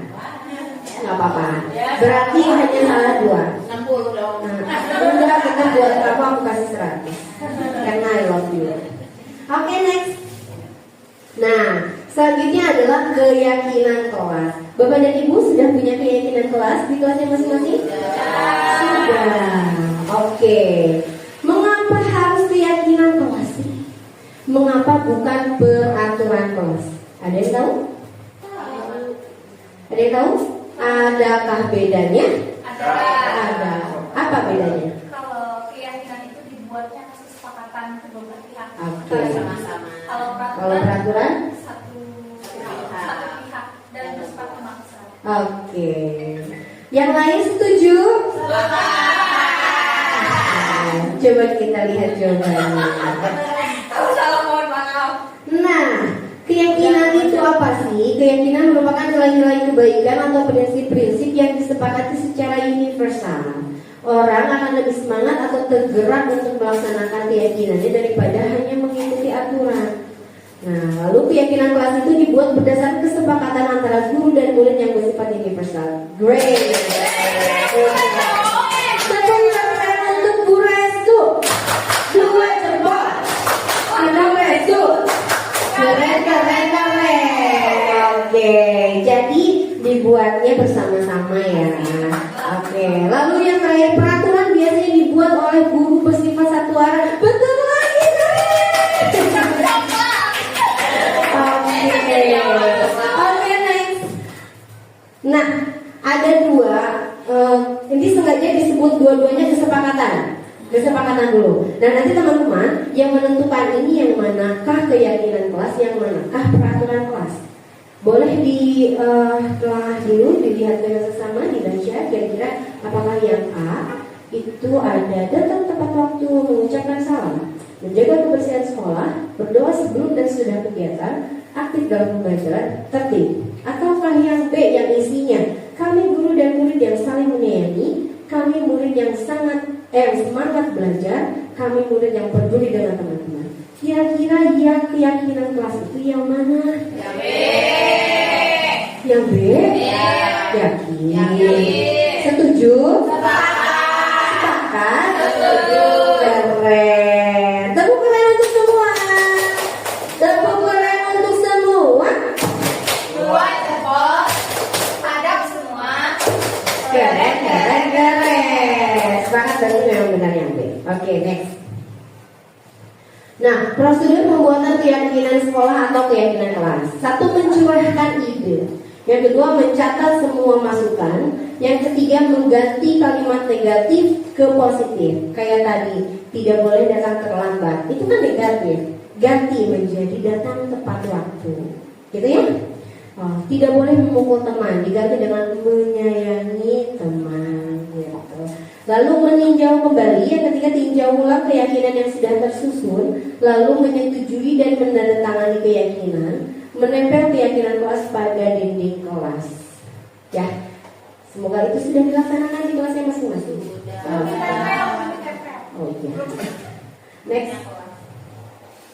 Nggak apa-apa. Berarti hanya salah dua. 60 dong. Udah, kita buat kamu aku kasih 100. Karena I love you. Oke, next. Nah, selanjutnya adalah keyakinan kelas. Bapak dan Ibu sudah punya keyakinan kelas di kelasnya masing-masing? Sudah. Oke. Mengapa harus keyakinan kelas sih? Mengapa bukan peraturan kelas? Ada yang tahu? Ada yang tahu? Adakah bedanya? Ada. Apa bedanya? Kalau keyakinan itu dibuatnya atas kesepakatan kedua belah pihak. Oke. Sama-sama. Kalau Kalau peraturan? satu pihak dan bersepakat maksa. Oke. Yang lain setuju? Coba kita lihat jawabannya. Aku salah, mohon maaf. Nah, keyakinan itu apa sih? Keyakinan merupakan nilai-nilai kebaikan atau prinsip-prinsip yang disepakati secara universal. Orang akan lebih semangat atau tergerak untuk melaksanakan keyakinannya daripada hanya mengikuti aturan. Nah, lalu keyakinan kelas itu dibuat berdasarkan kesepakatan antara guru dan murid yang bersifat universal. Great. Satu keren untuk Bu Restu. 2 jempol. Ada Restu. Keren. Oke, jadi dibuatnya bersama-sama ya. Oke, lalu yang terakhir, peraturan biasanya dibuat oleh guru bersifat satu arah. Betul lagi, Oke, next. Nah, ada dua. Ini sengaja disebut dua-duanya kesepakatan dulu. Nah, nanti teman-teman yang menentukan ini yang manakah keyakinan kelas, yang manakah peraturan kelas. Boleh telah dulu dilihat dengan sesama, dibaca kira-kira apakah yang A itu ada datang tepat waktu, mengucapkan salam, menjaga kebersihan sekolah, berdoa sebelum dan sesudah kegiatan, aktif dalam pembelajaran, tertib. Ataukah yang B yang isinya kami guru dan murid yang saling menyayangi, kami murid yang semangat belajar, kami murid yang peduli dengan teman-teman. Kira-kira yang keyakinan kelas itu yang mana? Yang B. Yang B? Yakin. Setuju? Sepakat? Setuju. Keren. Tepuk keren untuk semua. Tepuk keren untuk semua. 2 jempol. Hadap semua. Keren. Sepakat berarti memang benar yang B. Oke, next. Nah, prosedur pembuatan keyakinan sekolah atau keyakinan kelas. 1, mencurahkan ide. Yang kedua, mencatat semua masukan. Yang ketiga, mengganti kalimat negatif ke positif. Kayak tadi, tidak boleh datang terlambat. Itu kan negatif. Ganti menjadi datang tepat waktu. Gitu ya? Tidak boleh memukul teman. Diganti dengan menyayangi teman. Gitu. Lalu meninjau kembali, yang ketiga tinjau ulang keyakinan yang sudah tersusun, lalu menyetujui dan menandatangani keyakinan, menempel keyakinan kelas pada dinding kelas. Ya, semoga itu sudah dilaksanakan di kelasnya masing-masing. Oh iya. Next.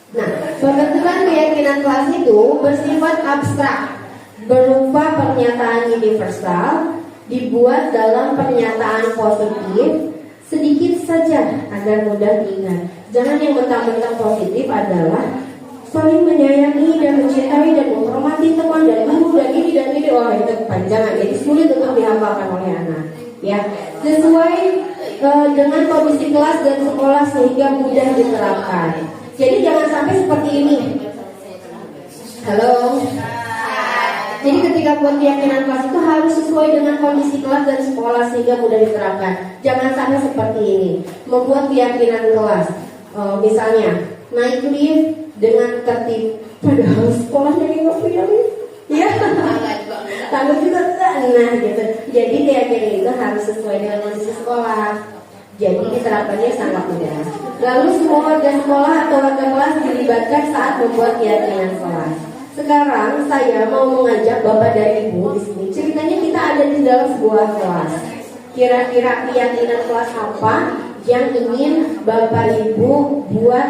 Nah, pembentukan keyakinan kelas itu bersifat abstrak, berupa pernyataan universal, dibuat dalam pernyataan positif, sedikit saja agar mudah diingat. Jangan yang mentang-mentang positif adalah saling menyayangi dan mencintai dan menghormati teman dan guru dan ini dan ini. Oh, itu panjang, jadi sulit untuk dihafalkan oleh anak. Ya, sesuai dengan kondisi kelas dan sekolah sehingga mudah diterapkan. Jadi jangan sampai seperti ini. Halo. Jadi ketika buat keyakinan kelas itu harus sesuai dengan kondisi kelas dan sekolah sehingga mudah diterapkan. Jangan sampai seperti ini. Membuat keyakinan kelas, misalnya naik lift dengan tertib, padahal sekolahnya nggak punya lift. Ya, tangga juga enggak. Nah gitu. Jadi keyakinan itu harus sesuai dengan kondisi sekolah. Jadi diterapkannya sangat mudah. Lalu semua warga sekolah atau warga kelas dilibatkan saat membuat keyakinan kelas. Sekarang saya mau mengajak Bapak dan Ibu di sini. Ceritanya kita ada di dalam sebuah kelas. Kira-kira keyakinan kelas apa yang ingin Bapak Ibu buat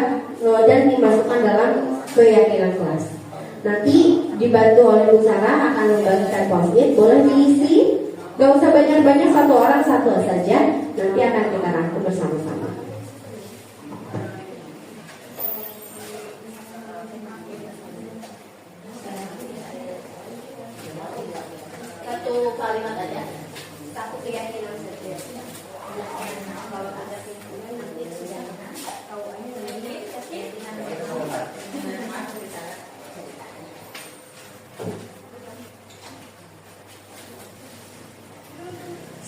dan dimasukkan dalam keyakinan kelas? Nanti dibantu oleh Bu Sarah akan membagikan post-it. Boleh diisi. Gak usah banyak-banyak, satu orang satu saja. Nanti akan kita rangkum bersama-sama. Satu kalimat aja, satu keyakinan saja. Kalau ada keyakinan nanti sudah tahu ini keyakinan.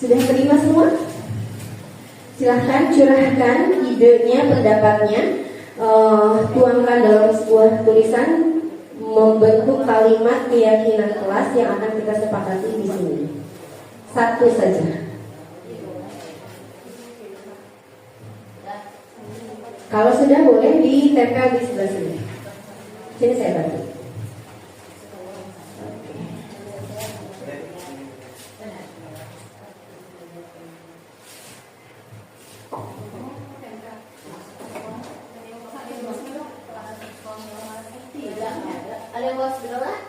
Sudah terima semua? Silahkan curahkan idenya, pendapatnya, tuangkan dalam sebuah tulisan membentuk kalimat keyakinan kelas yang akan kita sepakati di sini. Satu saja. Kalau sudah boleh ditempel di sebelah sini. Sini saya bantu. Ada yang bawa sebelah?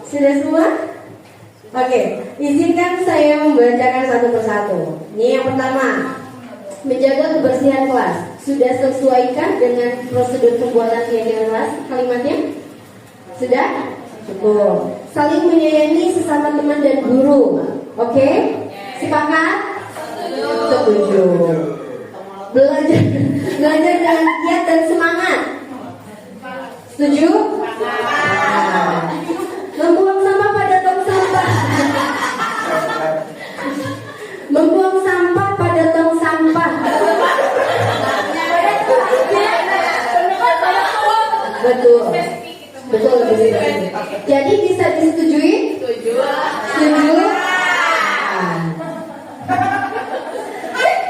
Sudah semua? Oke, izinkan saya membacakan satu persatu. Ini yang pertama, menjaga kebersihan kelas. Sudah sesuaikan dengan prosedur pembuatan keyakinan kelas kalimatnya? Sudah? Cukup. Saling menyayangi sesama teman dan guru. Oke? Sepakat? Setuju. Belajar dengan giat dan semangat. Setuju? Membuang sampah pada tong sampah. Membuang sampah pada tong sampah. Betul, lebih baik. Jadi bisa disetujui? Setuju. Setuju?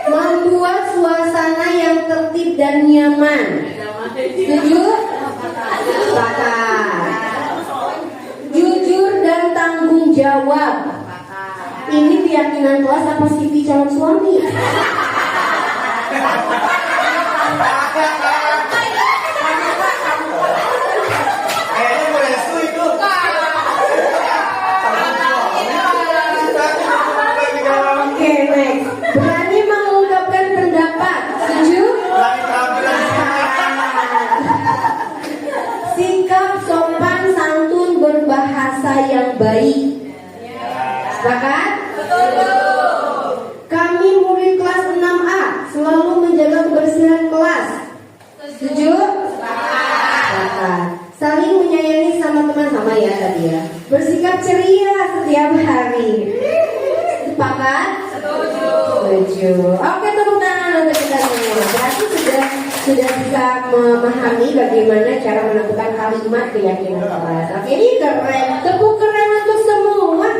Membuat suasana yang tertib dan nyaman. Setuju? Sepakat. Jujur dan tanggung jawab. Ini keyakinan kelas apa CV calon suami? Kayaknya merestu itu. Oke, next. Berani mengungkapkan pendapat. Setuju? Sikap sopan santun berbahasa yang baik. Sepakat? Kami murid kelas 6A selalu menjaga kebersihan kelas. Setuju? Sepakat. Saling menyayangi sama teman, sama ya tadi ya. Bersikap ceria setiap hari. Sepakat? Setuju. Oke, tepuk tangan untuk kita semua. Berarti sudah bisa memahami bagaimana cara menentukan kalimat keyakinan kelas. Oke, ini keren. Tepuk keren untuk semua.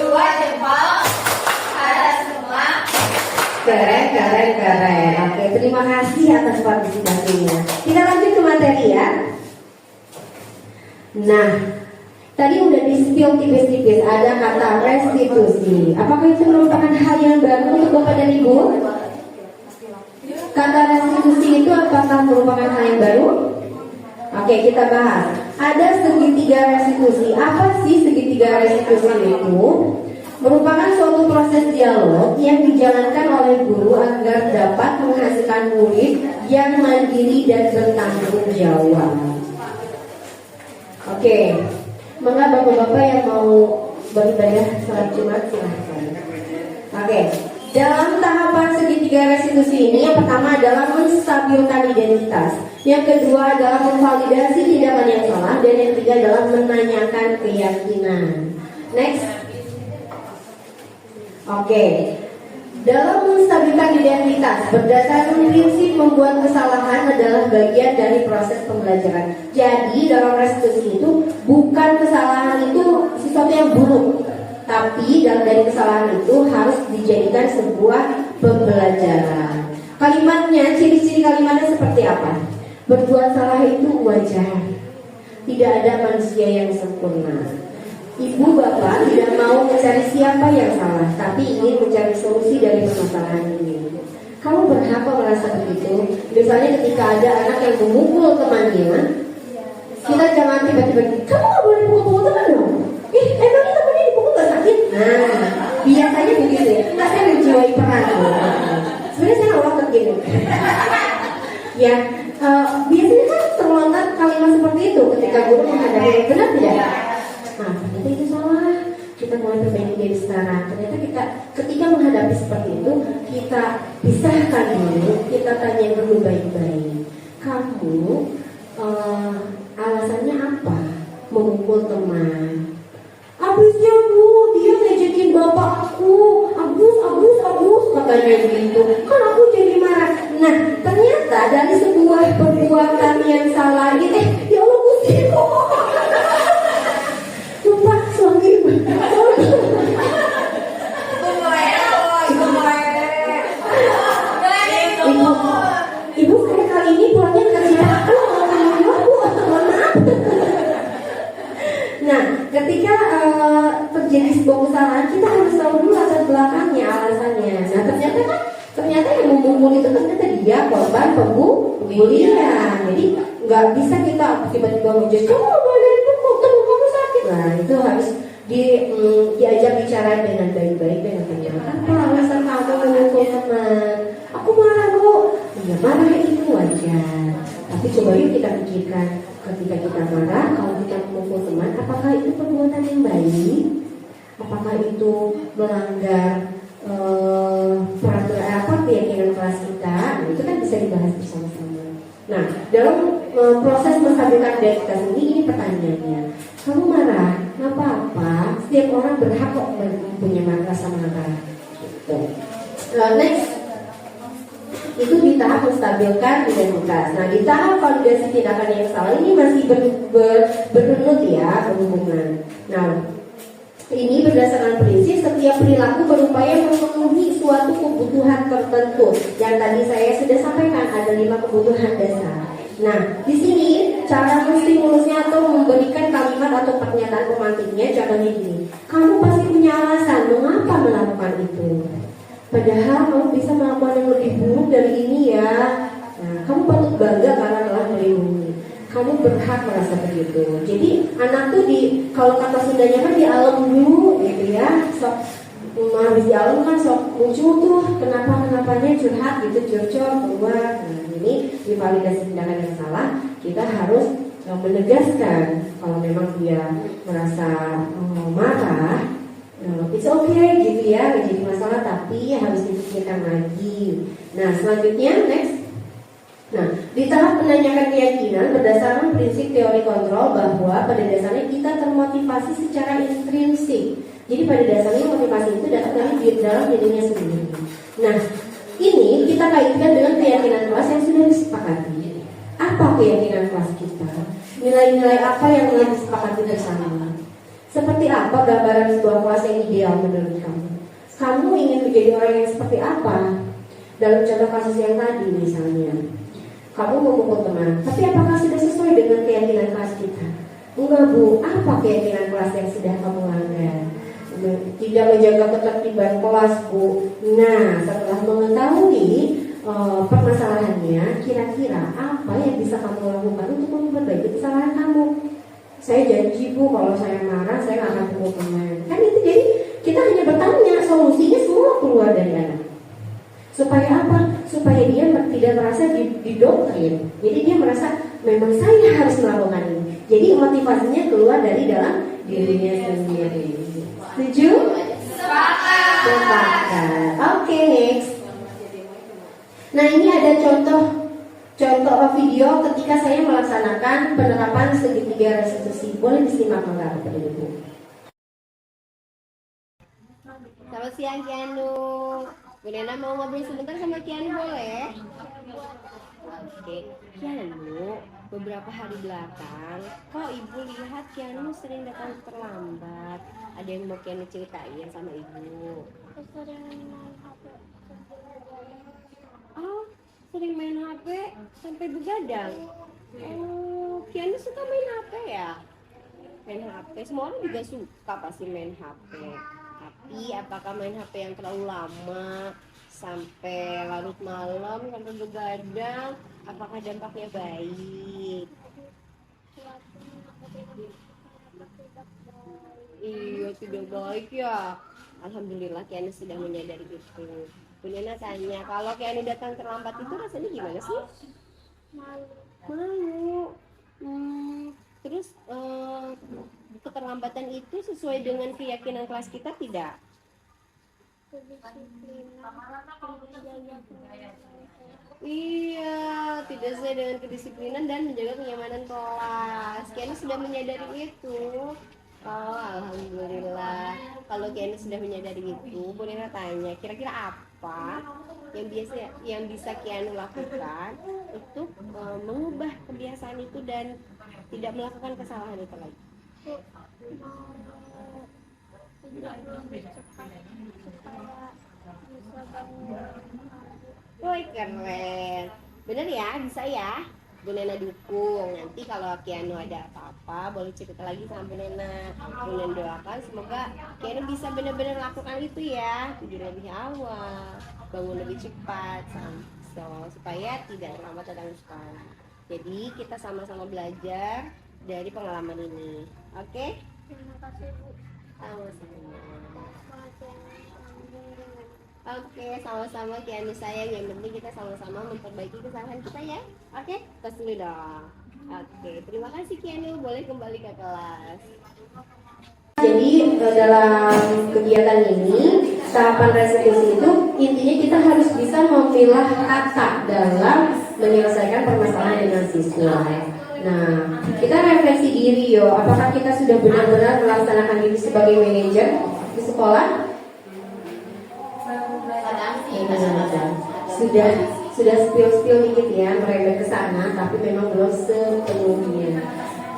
Dua jempol, ada semua. Keren. Oke, terima kasih atas partisipasinya. Kita lanjut ke materi ya. Nah, tadi udah di-spill tipis-tipis. Ada kata restitusi. Apakah itu merupakan hal yang baru untuk Bapak dan Ibu? Kata restitusi itu apakah merupakan hal yang baru? Oke, kita bahas. Ada segitiga restitusi. Apa sih segitiga restitusi itu? Merupakan suatu proses dialog yang dijalankan oleh guru agar dapat menghasilkan murid yang mandiri dan bertanggung jawab. Oke, maka bapak-bapak yang mau beribadah salat Jumat silahkan. Oke, dalam tahapan segitiga restitusi ini, yang pertama adalah menstabilkan identitas, yang kedua adalah memvalidasi tindakan yang salah, dan yang ketiga adalah menanyakan keyakinan. Next. Oke, dalam menstabilkan identitas berdasarkan prinsip membuat kesalahan adalah bagian dari proses pembelajaran. Jadi dalam restitusi itu bukan kesalahan itu sesuatu yang buruk, tapi dari kesalahan itu harus dijadikan sebuah pembelajaran. Kalimatnya, ciri-ciri kalimatnya seperti apa? Berbuat salah itu wajar. Tidak ada manusia yang sempurna. Ibu bapak tidak mau mencari siapa yang salah, tapi ingin mencari solusi dari permasalahan ini. Kamu berhak merasa begitu. Misalnya ketika ada anak yang memukul temannya, kita jangan tiba-tiba, kamu gak boleh pukul teman dong. Emangnya temannya dipukul gak sakit? Nah, biasanya begitu ya. Nah, saya menjiwai peran. Sebenarnya saya nolak gini. Ya, biasanya kan terlontar kalimat seperti itu ketika guru menghadapi, benar tidak? Nah, ternyata itu salah. Kita mulai perbaiki dari sekarang. Ternyata kita ketika menghadapi seperti itu, kita pisahkan dulu, kita tanya dulu baik-baik. Kamu alasannya apa memukul teman? Habisnya bu, dia ngejekin bapakku. Agus, katanya begitu. Kan aku jadi marah. Nah, ternyata dari sebuah perbuatan yang salah ini, ya Allah Gusti, lupa suami ibu. Ibu saya kali ini pulangnya kasih aku, mohon maaf. Nah, ketika terjadi sebuah kesalahan, kita harus tahu dulu latar belakangnya, alasannya. Nah, ternyata yang memukul itu ternyata dia korban pembulian. Jadi nggak bisa kita tiba-tiba menjudge, kamu nggak boleh pukul, teman kamu sakit. Nah, itu harus diajak bicara dengan baik-baik, dengan tenang. Apa alasan kamu memukul teman? Aku marah kok. Ya marah itu wajar. Tapi coba yuk kita pikirkan, ketika kita marah, kalau kita memukul teman, apakah itu perbuatan yang baik? Apakah itu melanggar peraturan keyakinan kelas kita? Nah, itu kan bisa dibahas bersama-sama. Nah, dalam proses menstabilkan identitas ini pertanyaannya, kamu marah? Nggak apa-apa. Setiap orang berhak kok punya rasa marah. Gitu. Next. itu di tahap menstabilkan identitas. Nah, di tahap validasi tindakan yang salah ini masih berhubungan ya, berhubungan. Nah, ini berdasarkan prinsip setiap perilaku berupaya memenuhi suatu kebutuhan tertentu. Yang tadi saya sudah sampaikan ada 5 kebutuhan dasar. Nah, di sini cara menstimulusnya atau memberikan kalimat atau pernyataan pemantiknya contohnya gini. Kamu pasti punya alasan mengapa melakukan itu. Padahal kamu bisa melakukan yang lebih buruk dari ini ya. Nah, kamu patut bangga karena telah melindungi. Kamu berhak merasa begitu. Jadi anak tuh kalau kata Sundanya kan di alam dulu gitu ya. Sok habis di alam kan sok muncul tuh kenapanya curhat gitu, curcol keluar. Nah, ini di validasi tindakan yang salah kita harus menegaskan kalau memang dia merasa marah, it's okay gitu ya, nggak jadi masalah, tapi harus dipikirkan lagi. Nah, selanjutnya next. Nah, di tahap menanyakan keyakinan berdasarkan prinsip teori kontrol bahwa pada dasarnya kita termotivasi secara intrinsik. Jadi pada dasarnya motivasi itu datang dari dalam dirinya sendiri. Nah, ini kita kaitkan dengan keyakinan kelas yang sudah disepakati. Apa keyakinan kelas kita? Nilai-nilai apa yang telah disepakati bersama? Seperti apa gambaran sebuah kelas yang ideal menurut kamu? Kamu ingin menjadi orang yang seperti apa? Dalam contoh kasus yang tadi misalnya, kamu memukul teman, tapi apakah sudah sesuai dengan keyakinan kelas kita? Enggak bu, apa keyakinan kelas yang sudah kamu langgar? Tidak menjaga ketertiban kelas bu. Nah, setelah mengetahui permasalahannya, kira-kira apa yang bisa kamu lakukan untuk memperbaiki kesalahan kamu? Saya janji bu, kalau saya marah saya nggak akan pukul teman. Kan itu jadi kita hanya bertanya, solusinya semua keluar dari anak. Supaya apa? Supaya dia tidak merasa didoktrin. Jadi dia merasa memang saya harus melakukan ini. Jadi motivasinya keluar dari dalam dirinya sendiri. Setuju? Sepakat. Oke, next. Nah, ini ada contoh video ketika saya melaksanakan penerapan segitiga restitusi. Boleh disimak enggak kepada Ibu? Selamat siang Kianu. Bu Nena mau ngobrol sebentar sama Kianu boleh? Oke, Kianu, beberapa hari belakang kok Ibu lihat Kianu sering datang terlambat. Ada yang mau Kianu ceritain sama Ibu? Sering main HP. Oh, sering main HP sampai begadang. Oh, Kianu suka main HP ya? Main HP, semua orang juga suka pasti main HP. Tapi apakah main HP yang terlalu lama sampai larut malam sampai begadang, apakah dampaknya baik? Iya, tidak baik ya. Alhamdulillah Kianu sudah menyadari itu. Bu Nena tanya, kalau Kianu datang terlambat itu rasanya gimana sih? Malu. Terus keterlambatan itu sesuai dengan keyakinan kelas kita tidak? Iya, tidak sesuai dengan kedisiplinan dan menjaga kenyamanan kelas. Kianu sudah menyadari itu. Oh, alhamdulillah. Kalau Kianu sudah menyadari itu, Bu Nena tanya, kira-kira apa yang bisa Kianu lakukan untuk mengubah kebiasaan itu dan tidak melakukan kesalahan itu lagi? Woi, keren. Bener ya, bisa ya. Bu Nena dukung. Nanti kalau Kianu ada apa-apa boleh cerita lagi sama Bu Nena. Bu Nena doakan semoga Kianu bisa benar-benar lakukan itu ya. Tidur lebih awal, bangun lebih cepat, supaya tidak terlambat datang sekolah. Jadi kita sama-sama belajar dari pengalaman ini. Oke? Terima kasih Bu. Sama-sama. Oke, sama-sama Kianu sayang. Yang penting kita sama-sama memperbaiki kesalahan kita ya. Oke, tos dulu dong. Oke, terima kasih Kianu. Boleh kembali ke kelas. Jadi dalam kegiatan ini, tahapan restitusi itu intinya kita harus bisa memilah kata dalam menyelesaikan permasalahan dengan siswa. Nah, kita refleksi diri yo. Apakah kita sudah benar-benar melaksanakan diri sebagai manajer di sekolah? sudah spill dikit ya, merembet ke sana, tapi memang belum sepenuhnya.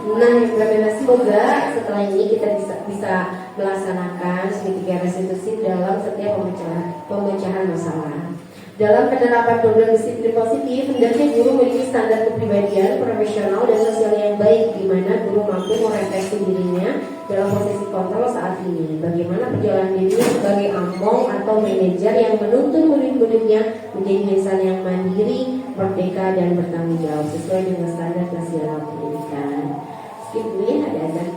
Nah, semoga setelah ini kita bisa melaksanakan segitiga restitusi dalam setiap pemecahan masalah. Dalam penerapan program disiplin positif, hendaknya guru memiliki standar kepribadian, profesional, dan sosial yang baik, di mana guru mampu merefleksi dirinya dalam posisi kontrol saat ini. Bagaimana perjalanan dirinya sebagai among atau manajer yang menuntun murid-muridnya menjadi insan yang mandiri, merdeka, dan bertanggung jawab sesuai dengan standar nasional pendidikan. Skip dulu ya, ada.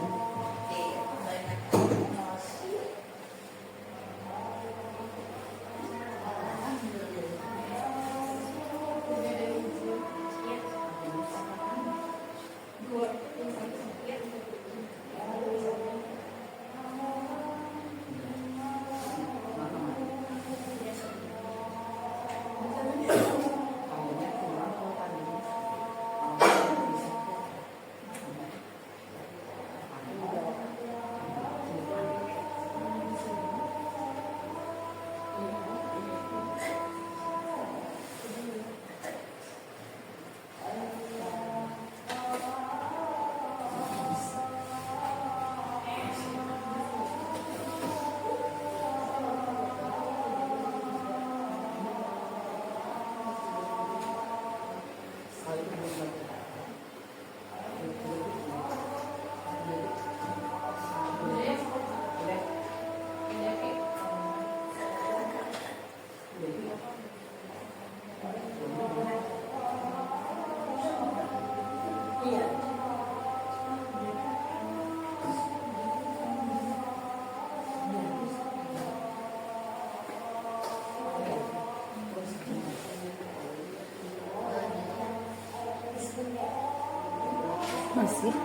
Masih?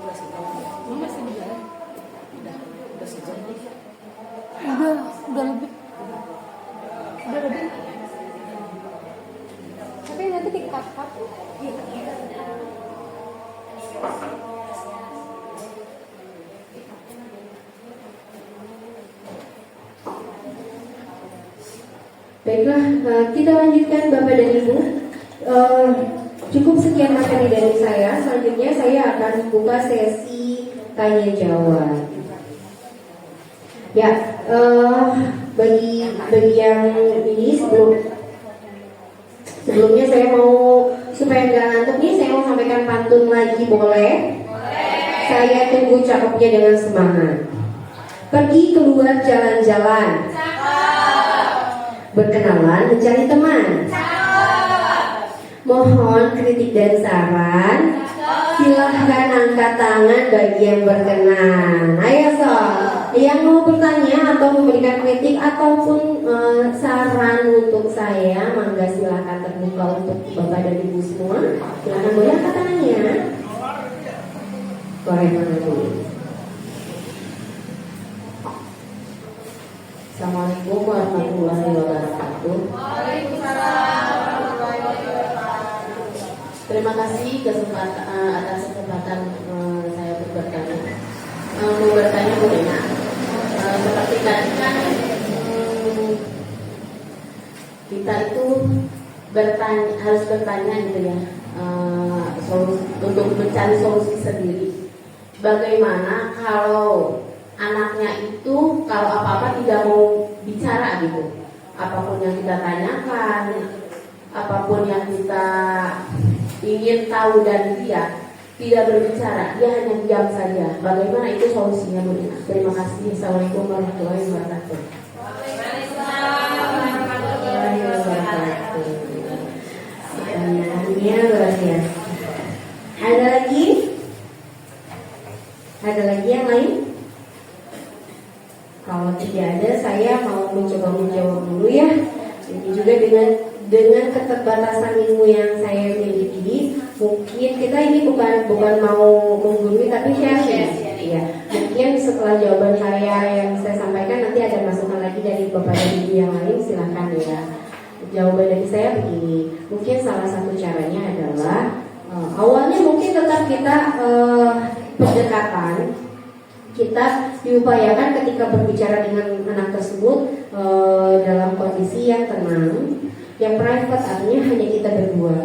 Masih berjalan. Udah sejam. Udah lebih. Udah lebih. Tapi nanti di-cut. Baiklah, kita lanjutkan Bapak dan Ibu. Cukup sekian materi dari saya. Selanjutnya saya akan buka sesi tanya jawab. Ya, bagi yang ini sebelumnya saya mau supaya nggak ngantuk nih, saya mau sampaikan pantun lagi, boleh? Saya tunggu cakepnya dengan semangat. Pergi keluar jalan-jalan, berkenalan mencari teman. Mohon kritik dan saran. Silahkan angkat tangan bagi yang berkenan. Ayo sob, yang mau bertanya atau memberikan kritik ataupun saran untuk saya, mangga silahkan terbuka untuk Bapak dan Ibu semua. Silahkan boleh angkat tangannya. Boleh mana dulu. Assalamualaikum warahmatullahi wabarakatuh. Terima kasih atas kesempatan saya untuk bertanya. Mau bertanya Bu Nena, seperti tadi kan kita itu harus bertanya gitu ya, untuk mencari solusi sendiri. Bagaimana kalau anaknya itu kalau apa-apa tidak mau bicara gitu, apapun yang kita tanyakan, apapun yang kita ingin tahu dan dia tidak berbicara, dia hanya diam saja. Bagaimana itu solusinya Bu Nina? Terima kasih. Assalamualaikum warahmatullahi wabarakatuh. Pertanyaannya luar biasa. Ada lagi? Ada lagi yang lain? Kalau tidak ada, saya mau mencoba menjawab dulu ya. Ini juga dengan keterbatasan ilmu yang saya miliki, mungkin kita ini bukan mau menggurui tapi sharing. Ya, mungkin setelah jawaban saya yang saya sampaikan nanti ada masukan lagi dari Bapak dan Ibu yang lain, silakan ya. Jawaban dari saya begini, mungkin salah satu caranya adalah awalnya mungkin tetap kita pendekatan kita diupayakan ketika berbicara dengan anak tersebut dalam kondisi yang tenang, Yang private artinya hanya kita berdua.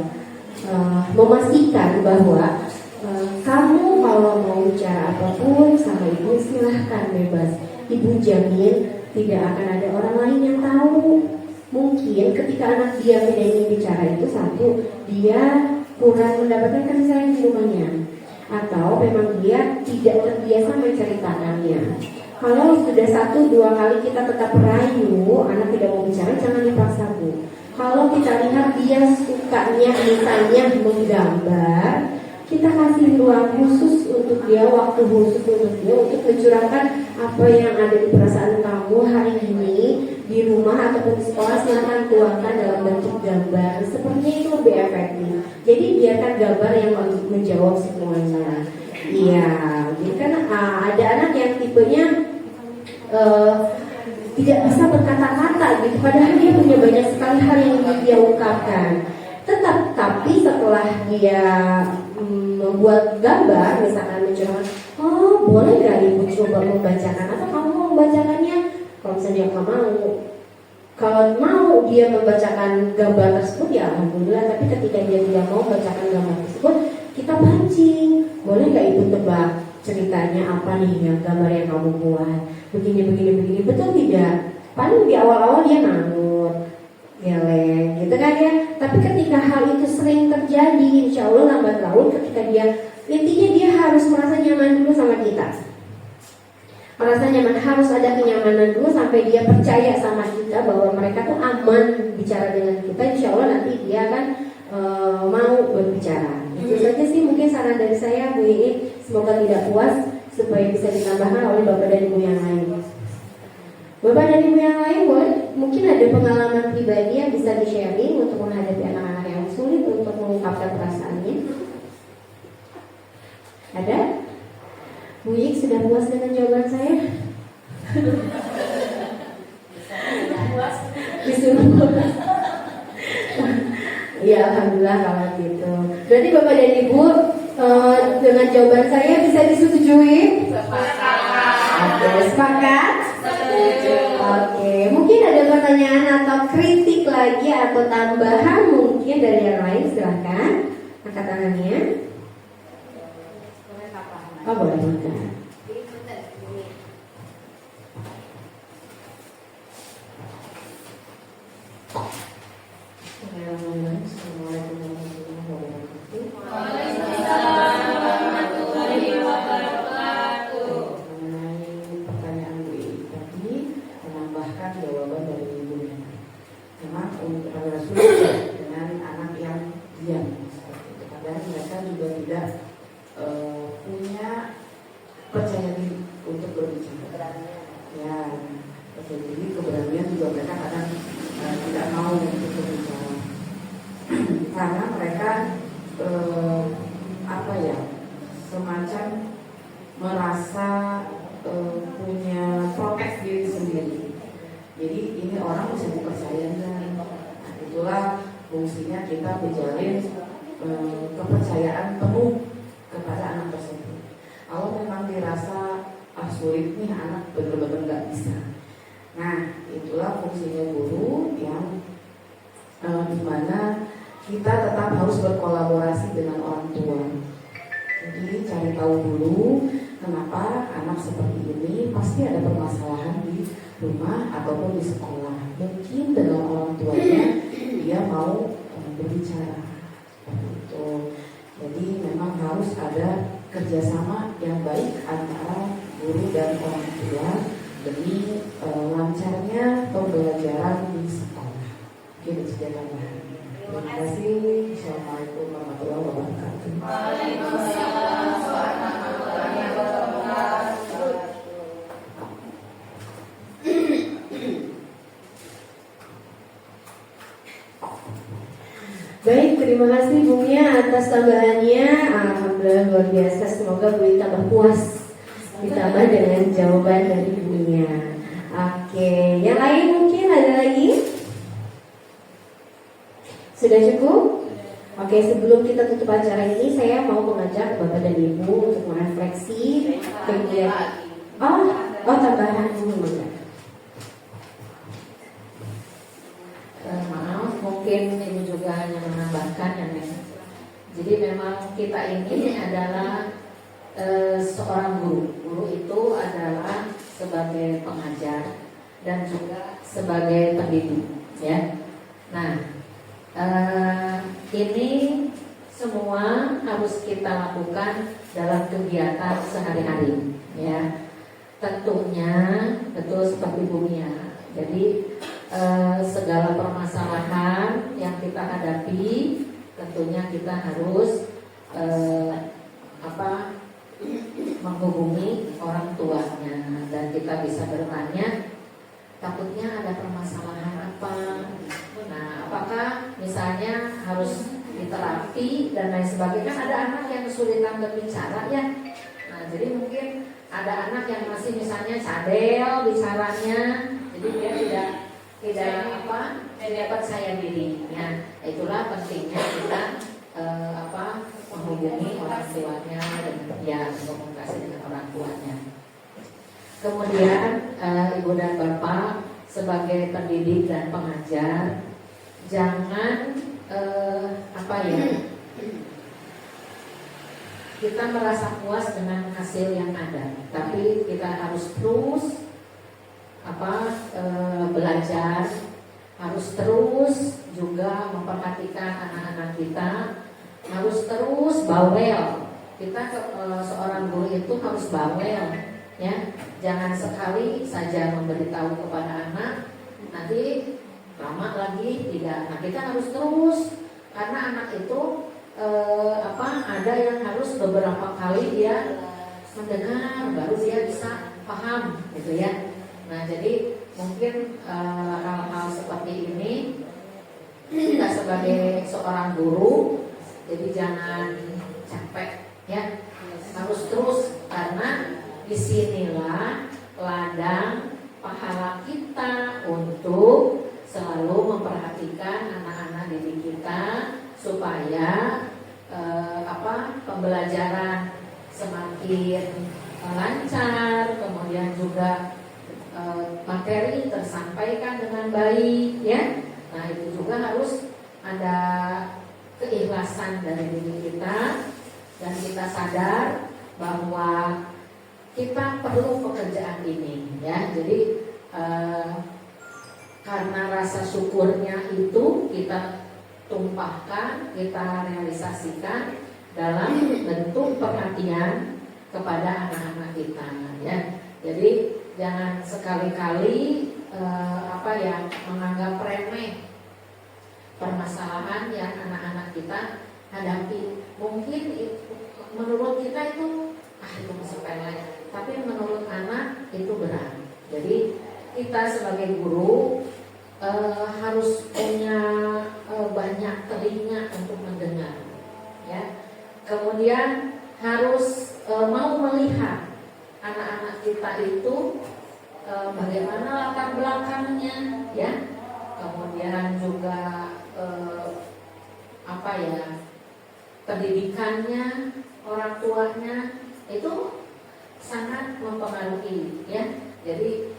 Memastikan bahwa kamu kalau mau bicara apapun sama ibu silahkan bebas. Ibu jamin tidak akan ada orang lain yang tahu. Mungkin ketika anak dia tidak ingin bicara itu, satu, dia kurang mendapatkan kasih sayang di rumahnya, atau memang dia tidak terbiasa menceritakannya. Kalau sudah 1-2 kali kita tetap rayu, anak tidak mau bicara, jangan dipaksa, Bu. Kalau kita lihat dia sukanya misalnya menggambar, kita kasih ruang khusus untuk dia, waktu khusus untuk dia untuk mencurahkan apa yang ada di perasaan kamu hari ini di rumah ataupun di sekolah. Silahkan tuangkan dalam bentuk gambar. Sepertinya itu lebih efektif. Jadi biarkan gambar yang menjawab semuanya. Iya, jadi kan ada anak yang tipenya tidak bisa berkata-kata gitu, padahal dia punya banyak sekali hal yang ingin dia ungkapkan. Tapi setelah dia membuat gambar, misalkan mencurahkan, oh boleh gak ibu coba membacakan, atau kamu mau membacakannya? Kalau misalnya dia nggak mau, kalau mau dia membacakan gambar tersebut ya alhamdulillah. Tapi ketika dia tidak mau membacakan gambar tersebut, kita pancing, boleh gak ibu tebak ceritanya apa nih yang gambar yang kamu buat? Begini, betul tidak? Paling di awal-awal dia ngangut, geleng, gitu kan ya. Tapi ketika hal itu sering terjadi, insya Allah lambat laun ketika dia, intinya dia harus merasa nyaman dulu sama kita. Merasa nyaman, harus ada kenyamanan dulu sampai dia percaya sama kita bahwa mereka tuh aman bicara dengan kita. Insya Allah nanti dia akan mau berbicara. Itu saja sih mungkin saran dari saya, Bu Iin. Semoga tidak puas, supaya bisa ditambahkan oleh Bapak dan Ibu yang lain. Bapak dan Ibu yang lain, mungkin ada pengalaman pribadi yang bisa di-sharing untuk menghadapi anak-anak yang sulit untuk mengungkapkan perasaannya. Ada? Bu Ik sudah puas dengan jawaban saya? Disuruh puas. Ya alhamdulillah kalau gitu. Berarti Bapak dan Ibu dengan jawaban saya bisa disetujui? Oke, sepakat? Oke, mungkin ada pertanyaan atau kritik lagi atau tambahan mungkin dari yang lain, silahkan angkat tangannya. Oh boleh angkat. Baik, terima kasih Bu Mia atas tambahannya. Alhamdulillah luar biasa. Semoga Bu tambah puas ditambah dengan jawaban dari Bu Mia. Oke, yang lain mungkin ada lagi? Sudah cukup? Oke, sebelum kita tutup acara ini, saya mau mengajak Bapak dan Ibu untuk merefleksi kegiatan. Oh, tambahan dulu. Maaf, mungkin ibu juga hanya menambahkan ya Nek. Jadi memang kita ini adalah seorang guru. Guru itu adalah sebagai pengajar dan juga sebagai pendidik, ya. Nah, ini semua harus kita lakukan dalam kegiatan sehari-hari, ya. Tentunya betul seperti Bu Mia. Jadi segala permasalahan yang kita hadapi, tentunya kita harus menghubungi orang tuanya dan kita bisa bertanya takutnya ada permasalahan apa. Nah, apakah misalnya harus diterapi dan lain sebagainya. Kan ada anak yang kesulitan berbicara ya. Nah, jadi mungkin ada anak yang masih misalnya cadel bicaranya, jadi dia tidak percaya diri. Ya, itulah pentingnya kita menghubungi orang tuanya dan komunikasi dengan orang tuanya. Kemudian ibu dan bapak sebagai pendidik dan pengajar jangan kita merasa puas dengan hasil yang ada, tapi kita harus terus belajar, harus terus juga memperhatikan anak-anak kita, harus terus bawel. Kita seorang guru itu harus bawel, ya. Jangan sekali saja memberitahu kepada anak, nanti lama lagi tidak. Nah, kita harus terus, karena anak itu ada yang harus beberapa kali dia mendengar baru dia bisa paham, gitu ya. Nah, jadi mungkin hal-hal seperti ini kita sebagai seorang guru, jadi jangan capek, ya. Harus terus, karena disinilah ladang pahala kita untuk selalu memperhatikan anak-anak didik kita supaya pembelajaran semakin lancar, kemudian juga materi tersampaikan dengan baik, ya. Nah, itu juga harus ada keikhlasan dari diri kita dan kita sadar bahwa kita perlu pekerjaan ini, ya. Jadi karena rasa syukurnya itu kita tumpahkan, kita realisasikan dalam bentuk perhatian kepada anak-anak kita, ya. Jadi jangan sekali-kali menganggap remeh permasalahan yang anak-anak kita hadapi. Mungkin menurut kita itu sepele, tapi menurut anak itu berat. Jadi kita sebagai guru harus punya banyak telinga untuk mendengar, ya. Kemudian harus mau melihat anak-anak kita itu bagaimana latar belakangnya, ya. Kemudian juga pendidikannya, orang tuanya itu sangat mempengaruhi, ya. Jadi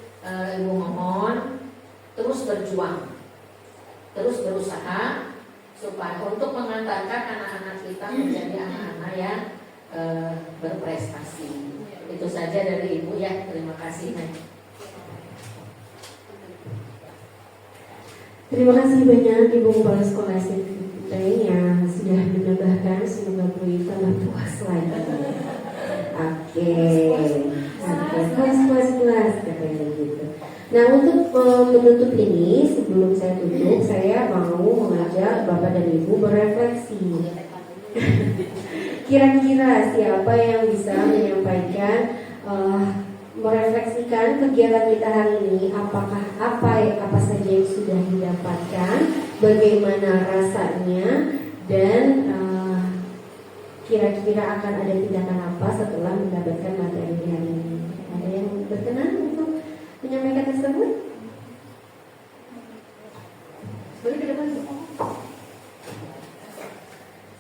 ibu mohon terus berjuang, terus berusaha supaya untuk mengantarkan anak-anak kita menjadi anak-anak yang berprestasi. Itu saja dari ibu, ya. Terima kasih. Terima kasih banyak Ibu Kepala Sekolah SMP yang sudah menambahkan, semoga Bu tambah puas lagi. Oke, puas katanya gitu. Nah, untuk menutup ini, sebelum saya tutup, saya mau mengajak Bapak dan Ibu berefleksi. Kira-kira siapa yang bisa menyampaikan, merefleksikan kegiatan kita hari ini, apa saja yang sudah didapatkan, bagaimana rasanya, dan kira-kira akan ada tindakan apa setelah mendapatkan materi hari ini. Ada yang berkenan untuk menyampaikan tersebut? Boleh ke depan.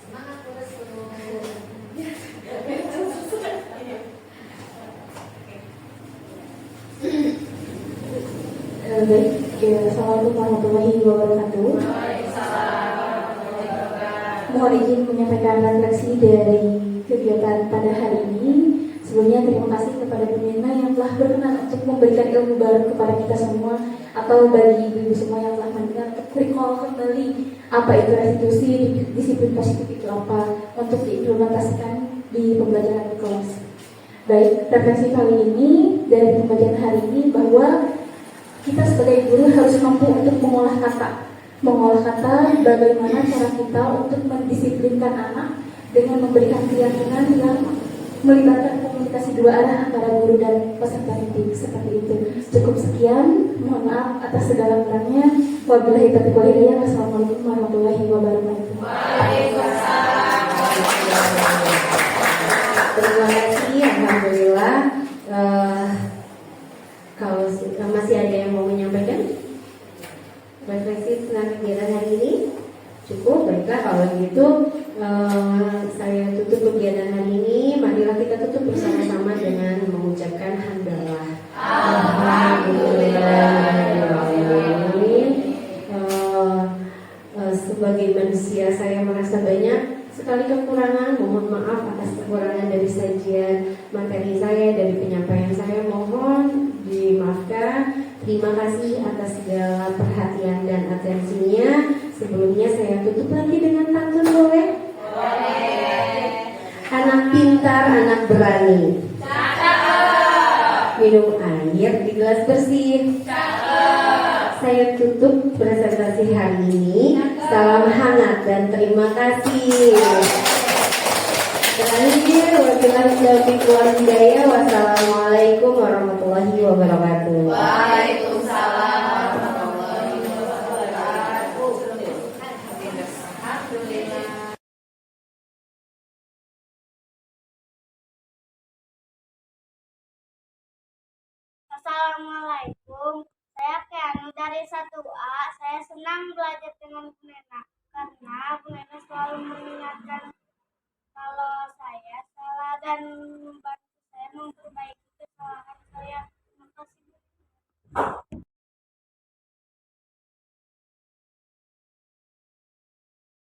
Semangat terus. Baik, assalamualaikum warahmatullahi wabarakatuh. mohon izin menyampaikan refleksi dari kegiatan pada hari ini. Sebelumnya terima kasih kepada Bu Nena yang telah berkenan untuk memberikan ilmu baru kepada kita semua, atau bagi ibu-ibu semua yang telah mendengar untuk recall kembali apa itu restitusi, disiplin positif itu apa, untuk diimplementasikan di pembelajaran di kelas. Baik, refleksi kali ini dari pembelajaran hari ini bahwa kita sebagai guru harus mampu untuk mengolah kata. Mengolah kata bagaimana cara kita untuk mendisiplinkan anak dengan memberikan keyakinan yang melibatkan komunikasi dua arah antara guru dan peserta didik, seperti itu. Cukup sekian, mohon maaf atas segala kurangnya. Wabillahi taufiq wal hidayah. Wassalamualaikum warahmatullahi wabarakatuh. Terima kasih, alhamdulillah. Kalau masih ada yang mau menyampaikan refleksi tentang kegiatan hari ini, cukup. Baiklah, kalau gitu saya tutup kegiatan hari ini. Marilah kita tutup bersama-sama dengan mengucapkan hamdalah. Alhamdulillahirrahmanirrahim. Sebagai manusia saya merasa banyak sekali kekurangan. Mohon maaf atas kekurangan dari sajian materi saya, dari penyampaian saya. Mohon dimaafkan. Terima kasih atas segala perhatian dan atensinya. Sebelumnya saya tutup lagi dengan pantun, boleh? Anak pintar, anak berani. Minum air di gelas bersih. Saya tutup presentasi hari ini. Salam hangat dan terima kasih. Terakhir, wabillahi taufiq wal hidayah. Wassalamualaikum warahmatullahi wabarakatuh. Waalaikumsalam warahmatullahi wabarakatuh. Alhamdulillah. Assalamualaikum. Saya Keanu dari 1A. Saya senang belajar dengan Bu Nena.